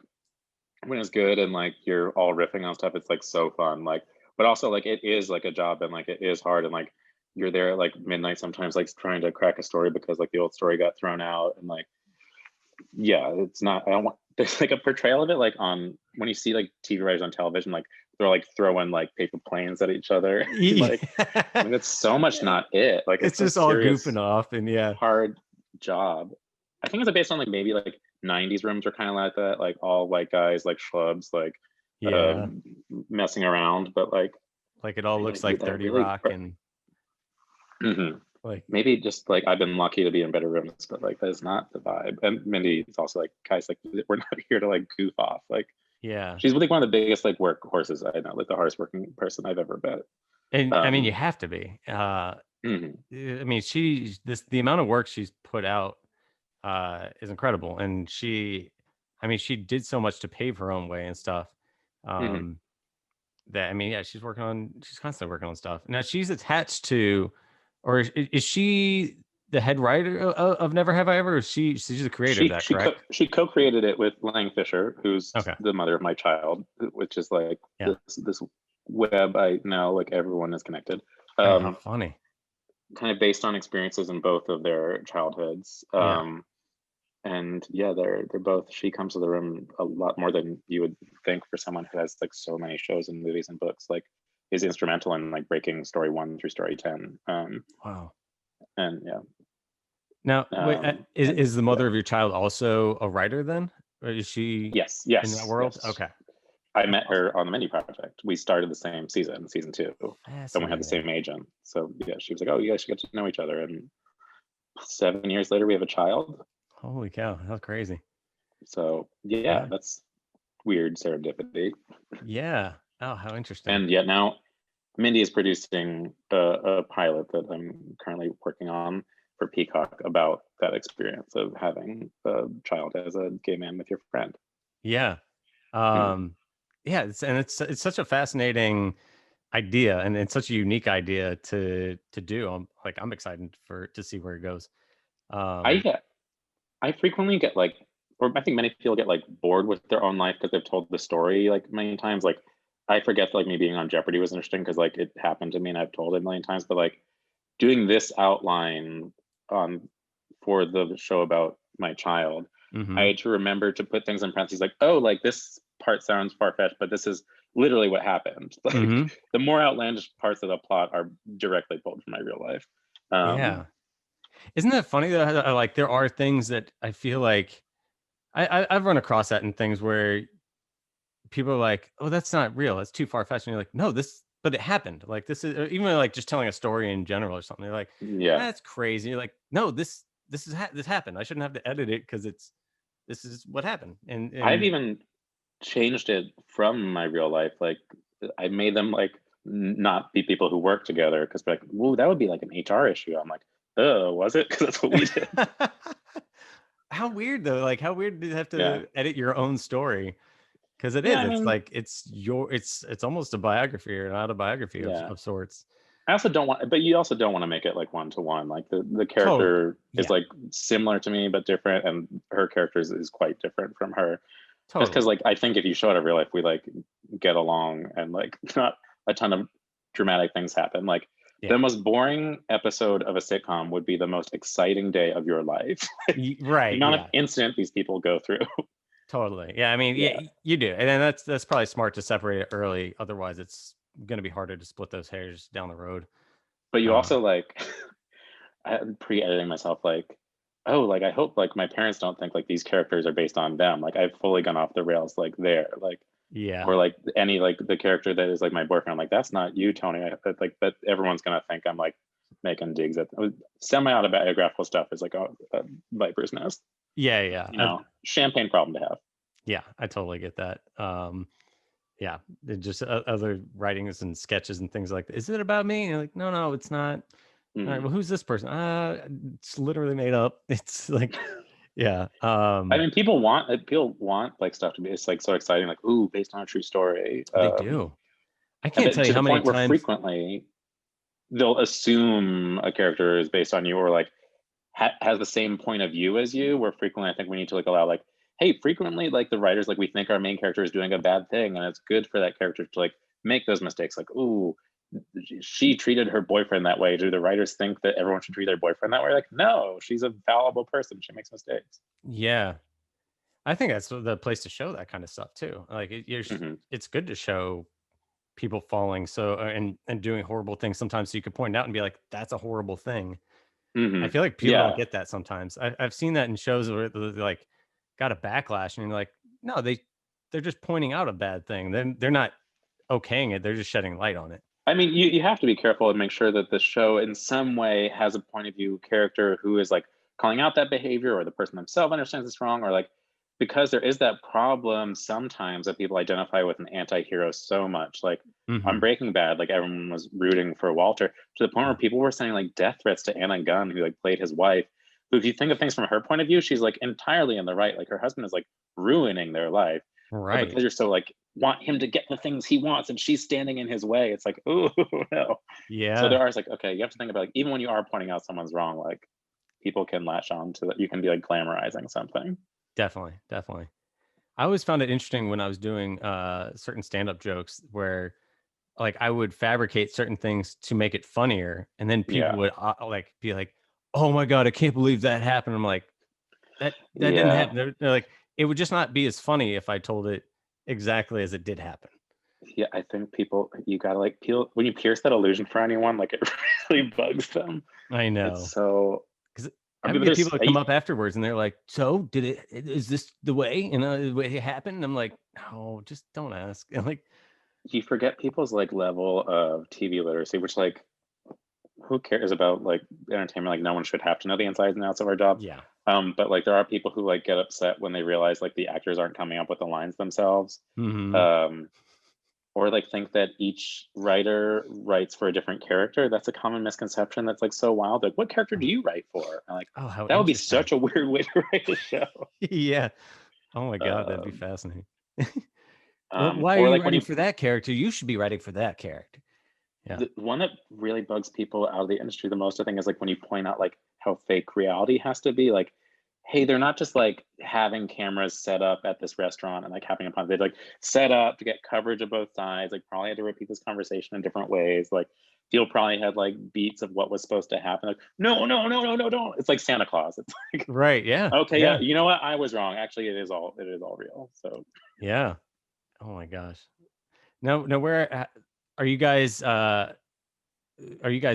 when it's good and like you're all riffing on stuff. It's like so fun. Like, but also like it is like a job and like it is hard and like you're there at like midnight sometimes like trying to crack a story because like the old story got thrown out and like it's not. I don't want. There's like a portrayal of it like on when you see like TV writers on television like they're like throwing like paper planes at each other. Like I mean, it's so much not it. Like it's just all goofing off and hard job. I think it's based on like maybe like 90s rooms are kind of like that, like all white guys like schlubs like messing around, but like it all looks like 30 Rock and like maybe just like I've been lucky to be in better rooms, but like that's not the vibe. And Mindy is also like, guys, like we're not here to like goof off. Like she's like one of the biggest like workhorses I know, like the hardest working person I've ever met. And I mean, you have to be. I mean, the amount of work she's put out is incredible, and she did so much to pave her own way and stuff. That I mean, she's constantly working on stuff. Now she's attached to, or is she the head writer of Never Have I Ever? Or is she's the creator of that, correct? She co-created it with Lang Fisher, who's the mother of my child, which is like this web I know like everyone is connected. How funny. Kind of based on experiences in both of their childhoods. And they're both, she comes to the room a lot more than you would think for someone who has like so many shows and movies and books, like is instrumental in like breaking story 1 through story 10. Wow. And now wait, is the mother of your child also a writer then, or is she yes in that world? Okay. I met her on the Mindy Project. We started the same season 2, and we had the same agent. So she was like, "Oh, you guys should get to know each other." And 7 years later, we have a child. Holy cow, that's crazy. So that's weird serendipity. Yeah. Oh, how interesting. And yet now, Mindy is producing a pilot that I'm currently working on for Peacock about that experience of having a child as a gay man with your friend. Yeah. It's such a fascinating idea, and it's such a unique idea to do. I'm excited to see where it goes. I frequently get like, or I think many people get like bored with their own life because they've told the story like many times. Like I forget like me being on Jeopardy was interesting because like it happened to me and I've told it a million times, but like doing this outline for the show about my child, I had to remember to put things in parentheses like, oh, like this part sounds far-fetched, but this is literally what happened. Like the more outlandish parts of the plot are directly pulled from my real life. Isn't that funny though? Like there are things that I feel like I've run across that in things where people are like, oh, that's not real, it's too far-fetched, and you're like, no, but it happened. Like this is, or even like just telling a story in general or something, they're like, that's crazy. You're like, no, this happened. I shouldn't have to edit it because this is what happened. And I've even changed it from my real life. Like I made them like not be people who work together because like, whoa, that would be like an HR issue. I'm like, oh, was it? Because that's what we did. How weird though. Like how weird do you have to edit your own story? Because it is. I mean, it's almost a biography or an autobiography of sorts. I also don't want, but you also don't want to make it like one-to-one. Like the character is like similar to me but different, and her character is quite different from her. Just because like I think if you show it in real life, we like get along and like not a ton of dramatic things happen. Like the most boring episode of a sitcom would be the most exciting day of your life. Right. Not an incident these people go through. Totally. Yeah. I mean, you do. And then that's probably smart to separate it early. Otherwise, it's going to be harder to split those hairs down the road. But you also like, I'm pre-editing myself like, oh, like I hope like my parents don't think like these characters are based on them. Like I've fully gone off the rails like there. Like, or like any like the character that is like my boyfriend, like that's not you, Tony. But everyone's gonna think I'm like making digs at semi-autobiographical stuff is like a viper's nest. Yeah. You know, champagne problem to have. Yeah, I totally get that. Just other writings and sketches and things like that. Is it about me? And you're like, no, it's not. All right, well, who's this person? It's literally made up. It's like Yeah. I mean, people want like stuff to be, it's like so exciting, like, ooh, based on a true story. They do. I can't But tell you to the how many point where times. frequently they'll assume a character is based on you, or like has the same point of view as you, where frequently I think we need to like allow, like, hey, frequently like the writers, like, we think our main character is doing a bad thing, and it's good for that character to like make those mistakes, like, ooh, she treated her boyfriend that way. Do the writers think that everyone should treat their boyfriend that way? Like, no, she's a fallible person, she makes mistakes. Yeah. I think that's the place to show that kind of stuff too. Like Hmm. it's good to show people falling so and doing horrible things sometimes, so you could point out and be like, that's a horrible thing. I Hmm. feel like people don't Yeah. get that sometimes. I've seen that in shows where they like got a backlash, and you're like, no, they're just pointing out a bad thing. They're not okaying it. They're just shedding light on it. I mean, you have to be careful and make sure that the show in some way has a point of view character who is like calling out that behavior, or the person themselves understands it's wrong, or like, because there is that problem sometimes that people identify with an anti-hero so much. Like on Hmm. Breaking Bad, like everyone was rooting for Walter to the point where Yeah. people were sending like death threats to Anna Gunn, who like played his wife. Who, if you think of things from her point of view, she's like entirely in the right. Like her husband is like ruining their life, but Right. because you're so like want him to get the things he wants and she's standing in his way, it's like, oh no. So Yeah. there are, like, okay, you have to think about, like, even when you are pointing out someone's wrong, like people can latch on to that. You can be like glamorizing something. Definitely. Definitely. I always found it interesting when I was doing certain stand-up jokes where like I would fabricate certain things to make it funnier, and then people Yeah. would like be like, "Oh my god, I can't believe that happened." I'm like, that didn't Yeah. happen. They're like, it would just not be as funny if I told it exactly as it did happen. Yeah, I think people, you gotta like peel when you pierce that illusion for anyone, like it really bugs them. I It's know, so, because I I mean, would get there's people that come up afterwards and they're like, "So did it? Is this the way? The way it happened?" And I'm like, "No, just don't ask." And like, you forget people's like level of TV literacy, which like who cares about like entertainment? Like no one should have to know the insides and outs of our job. yeah, But like there are people who like get upset when they realize like the actors aren't coming up with the lines themselves. hmm, Um, or like think that each writer writes for a different character. That's a common misconception that's like so wild. Like, what character do you write for? And like, oh, how that would be interesting. such a weird way to write a show. Yeah. Oh my god, that'd be Um, fascinating. Well, why are or you like when writing you, for that character? You should be writing for that character. Yeah. the one that really bugs people out of the industry the most, I think, is like when you point out like how fake reality has to be. Like, hey, they're not just like having cameras set up at this restaurant and like happening upon, they like set up to get coverage of both sides, like probably had to repeat this conversation in different ways. Like Deal probably had like beats of what was supposed to happen. Like, no, no, no, no, no, don't. It's like Santa Claus. It's like, Right. Yeah. okay, yeah, Yeah. you know what? I was wrong. Actually, it is all real. So Yeah. Oh my gosh. No, where are you guys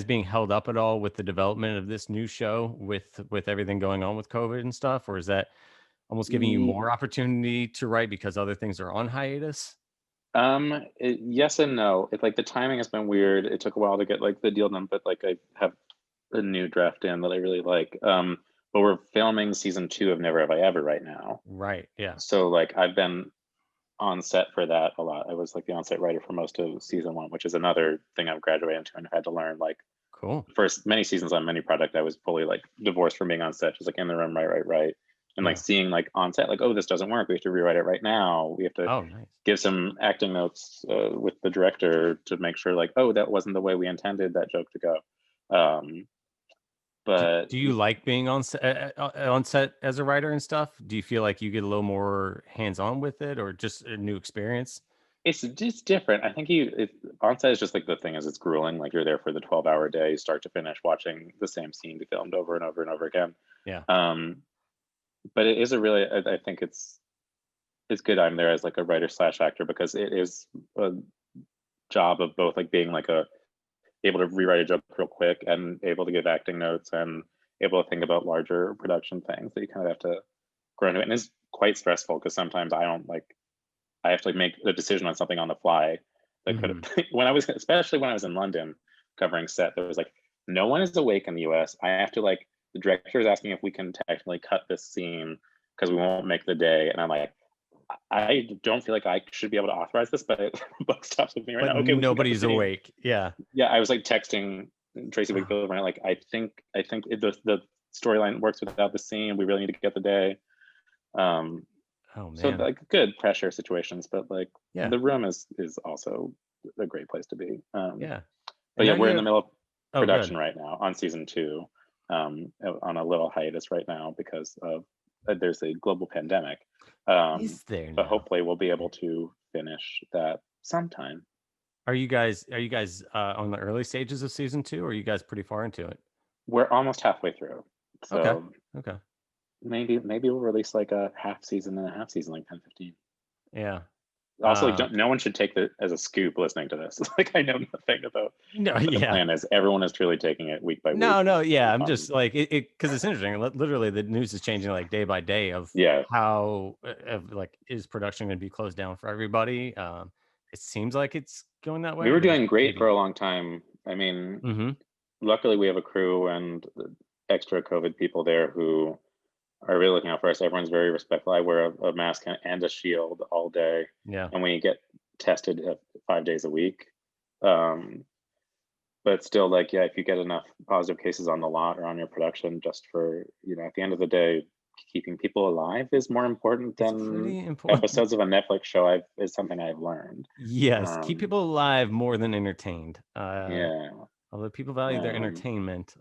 being held up at all with the development of this new show with everything going on with COVID and stuff? Or is that almost giving you ye- more opportunity to write because other things are on hiatus? yes and no. It's like the timing has been weird. It took a while to get like the deal done, but like I have a new draft in that I really like. But we're filming season 2 of Never Have I Ever right now. Right. Yeah. So like I've been on set for that a lot. I was like the on-set writer for most of season 1, which is another thing I've graduated into and I've had to learn. Like Cool. first many seasons on many product, I was fully like divorced from being on set, just like in the room, right. And like Yeah. seeing like on set, like, oh, this doesn't work. We have to rewrite it right now. We have to Oh, nice. give some acting notes with the director to make sure like, oh, that wasn't the way we intended that joke to go. But Do you like being on set as a writer and stuff? Do you feel like you get a little more hands-on with it, or just a new experience? it's just different. I think on set is just like the thing is it's grueling. Like you're there for the 12-hour day, start to finish, watching the same scene be filmed over and over and over again. Yeah. But it is a really, I think it's good I'm there as like a writer slash actor, because it is a job of both like being like a able to rewrite a joke real quick and able to give acting notes and able to think about larger production things that you kind of have to grow into it. And it's quite stressful because sometimes I have to like make a decision on something on the fly that could Hmm. have when I was, especially when I was in London covering set, there was like no one is awake in the US. I have to like, the director is asking if we can technically cut this scene because we won't make the day. And I'm like, I don't feel like I should be able to authorize this, but the book stops with me right But now. Okay, we can cut the nobody's scene. awake. Yeah. Yeah, I was like texting Tracy Oh, Wakefield, right? Like, I think the storyline works without the scene. We really need to get the day. Oh man. So like good pressure situations, but like yeah, the room is also a great place to be. yeah. But yeah, we're in the middle of Oh, production good. right now on season 2, on a little hiatus right now because of there's a global pandemic. Is there But now? hopefully we'll be able to finish that sometime. Are you guys on the early stages of season 2, or are you guys pretty far into it? We're almost halfway through. So okay. maybe we'll release like a half season and a half season, like 10-15. Yeah. Also, no one should take that as a scoop listening to this. Like, I know nothing about what the plan is. Everyone is truly taking it week by week. No, yeah. I'm just like it because it's interesting. Literally, the news is changing like day by day of how like is production going to be closed down for everybody. It seems like it's going that way. We were doing great for a long time. I mean, luckily we have a crew and extra COVID people there who are really looking out for us. Everyone's very respectful. I wear a mask and a shield all day. Yeah. And we get tested 5 days a week. But still, like, yeah, if you get enough positive cases on the lot or on your production, just for, at the end of the day, keeping people alive is more important than episodes of a Netflix show is something I've learned. Yes, keep people alive more than entertained. Yeah. Although people value their entertainment.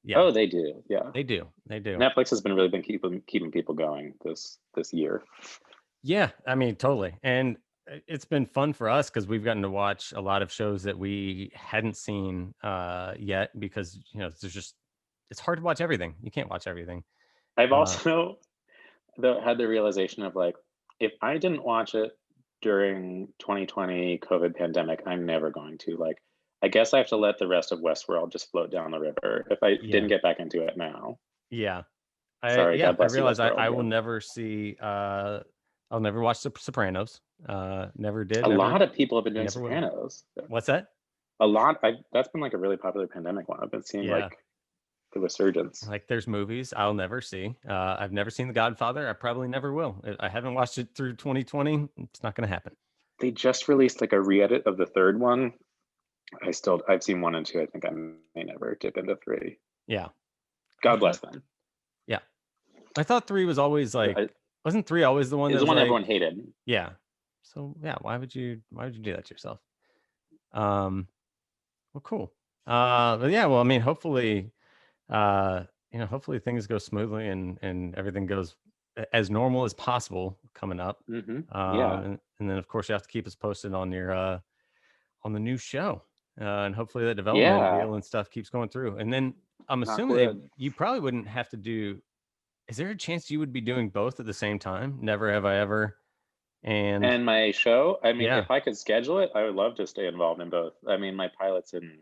Yeah. Oh, they do. Yeah. They do. Netflix has been keeping people going this year. Yeah, I mean, totally. And it's been fun for us because we've gotten to watch a lot of shows that we hadn't seen yet because, it's hard to watch everything. You can't watch everything. I've also had the realization of like, if I didn't watch it during 2020 COVID pandemic, I'm never going to. Like, I guess I have to let the rest of Westworld just float down the river if I didn't get back into it now. Yeah. Sorry, God bless I realize you, I will never see I'll never watch The Sopranos. Never did. A lot of people have been doing Sopranos. What's that? A lot. That's been like a really popular pandemic one. I've been seeing like the resurgence. Like there's movies I'll never see. I've never seen The Godfather. I probably never will. I haven't watched it through 2020. It's not going to happen. They just released like a re-edit of the third one. I've seen 1 and 2. I think I may never dip into 3. Yeah. God bless them. Yeah. I thought 3 was always like, wasn't 3 always the one? It was the one everyone hated. Yeah. So yeah, why would you do that to yourself? Well, cool. But yeah, well, I mean, hopefully, hopefully things go smoothly and everything goes as normal as possible coming up. And then of course you have to keep us posted on your on the new show. And hopefully that development deal and stuff keeps going through. And then I'm assuming you probably wouldn't have to do. Is there a chance you would be doing both at the same time? Never have I ever. And my show, I mean, if I could schedule it, I would love to stay involved in both. I mean, my pilot's in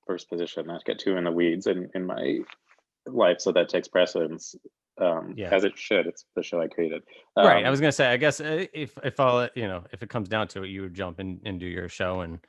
first position, not to get too in the weeds in my life, so that takes precedence, as it should. It's the show I created. Right. I was gonna say, I guess if I'll, if it comes down to it, you would jump in and do your show. And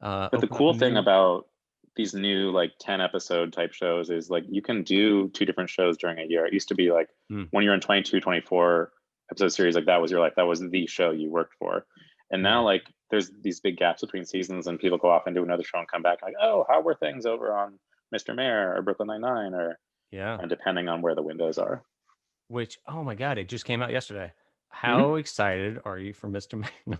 but the cool thing about these new like 10 episode type shows is like you can do 2 different shows during a year. It used to be like when you're in 22, 24 episode series, like that was your life, that was the show you worked for. And now like there's these big gaps between seasons and people go off and do another show and come back like, oh, how were things over on Mr. Mayor or Brooklyn Nine-Nine or and depending on where the windows are. Which, oh my God, it just came out yesterday. How excited are you for Mr. Mayor? No,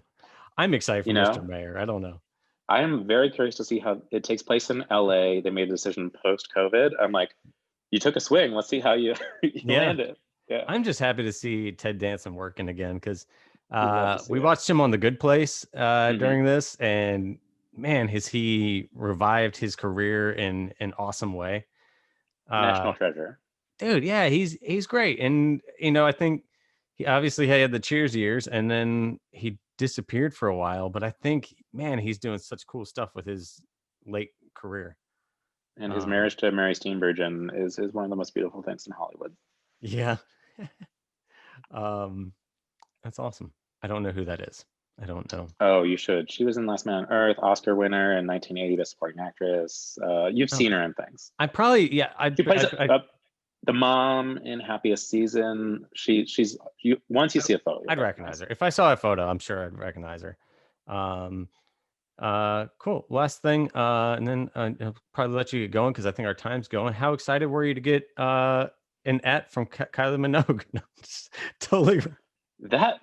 I'm excited for Mr. Mayor. I don't know. I am very curious to see how it takes place in LA. They made a decision post-COVID. I'm like, you took a swing. Let's see how you land it. Yeah. I'm just happy to see Ted Danson working again because we watched him on The Good Place during this, and man, has he revived his career in an awesome way. National treasure. Dude, yeah, he's great. And I think he obviously had the Cheers years and then he disappeared for a while, but I think, man, he's doing such cool stuff with his late career. And his marriage to Mary Steenburgen is one of the most beautiful things in Hollywood. Yeah. That's awesome. I don't know who that is. I don't know. Oh, you should. She was in Last Man on Earth, Oscar winner in 1980, Best Supporting Actress. You've seen her in things. I probably, She plays the mom in Happiest Season. She's once you see a photo, I'd recognize her. If I saw a photo, I'm sure I'd recognize her. Cool. Last thing, and then I'll probably let you get going because I think our time's going. How excited were you to get an from Kylie Minogue? No, totally. That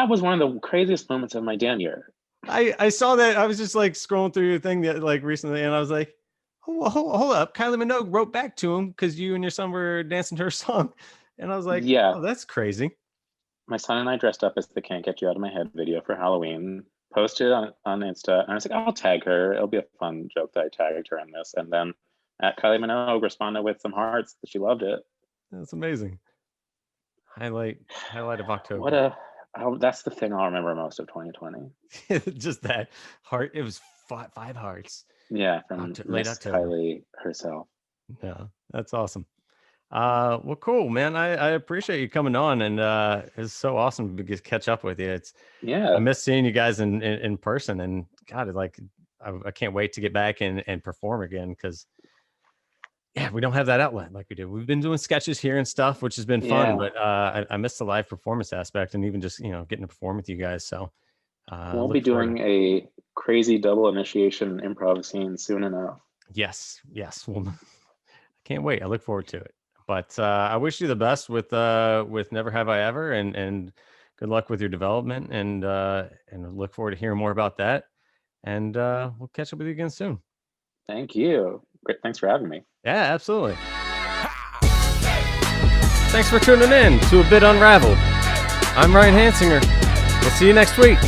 was one of the craziest moments of my damn year. I saw that. I was just like scrolling through your thing that like recently, and I was like, hold up. Kylie Minogue wrote back to him because you and your son were dancing to her song, and I was like, yeah, oh, that's crazy. My son and I dressed up as the "Can't Get You Out of My Head" video for Halloween. Posted on Insta, and I was like, I'll tag her. It'll be a fun joke that I tagged her in this. And then at Kylie Minogue responded with some hearts that she loved it. That's amazing. Highlight of October. That's the thing I'll remember most of 2020. Just that heart. It was 5 hearts. Yeah, from late October. Kylie herself. Yeah, that's awesome. Well, cool, man. I appreciate you coming on, and it's so awesome to catch up with you. I miss seeing you guys in person, and God, I can't wait to get back and perform again because we don't have that outlet like we do. We've been doing sketches here and stuff, which has been fun, but I miss the live performance aspect and even just getting to perform with you guys. So we'll be doing a crazy double initiation improv scene soon enough. Yes. Well, I can't wait. I look forward to it. But I wish you the best with Never Have I Ever, and good luck with your development, and look forward to hearing more about that. And we'll catch up with you again soon. Thank you. Great. Thanks for having me. Yeah, absolutely. Thanks for tuning in to A Bit Unraveled. I'm Ryan Hansinger. We'll see you next week.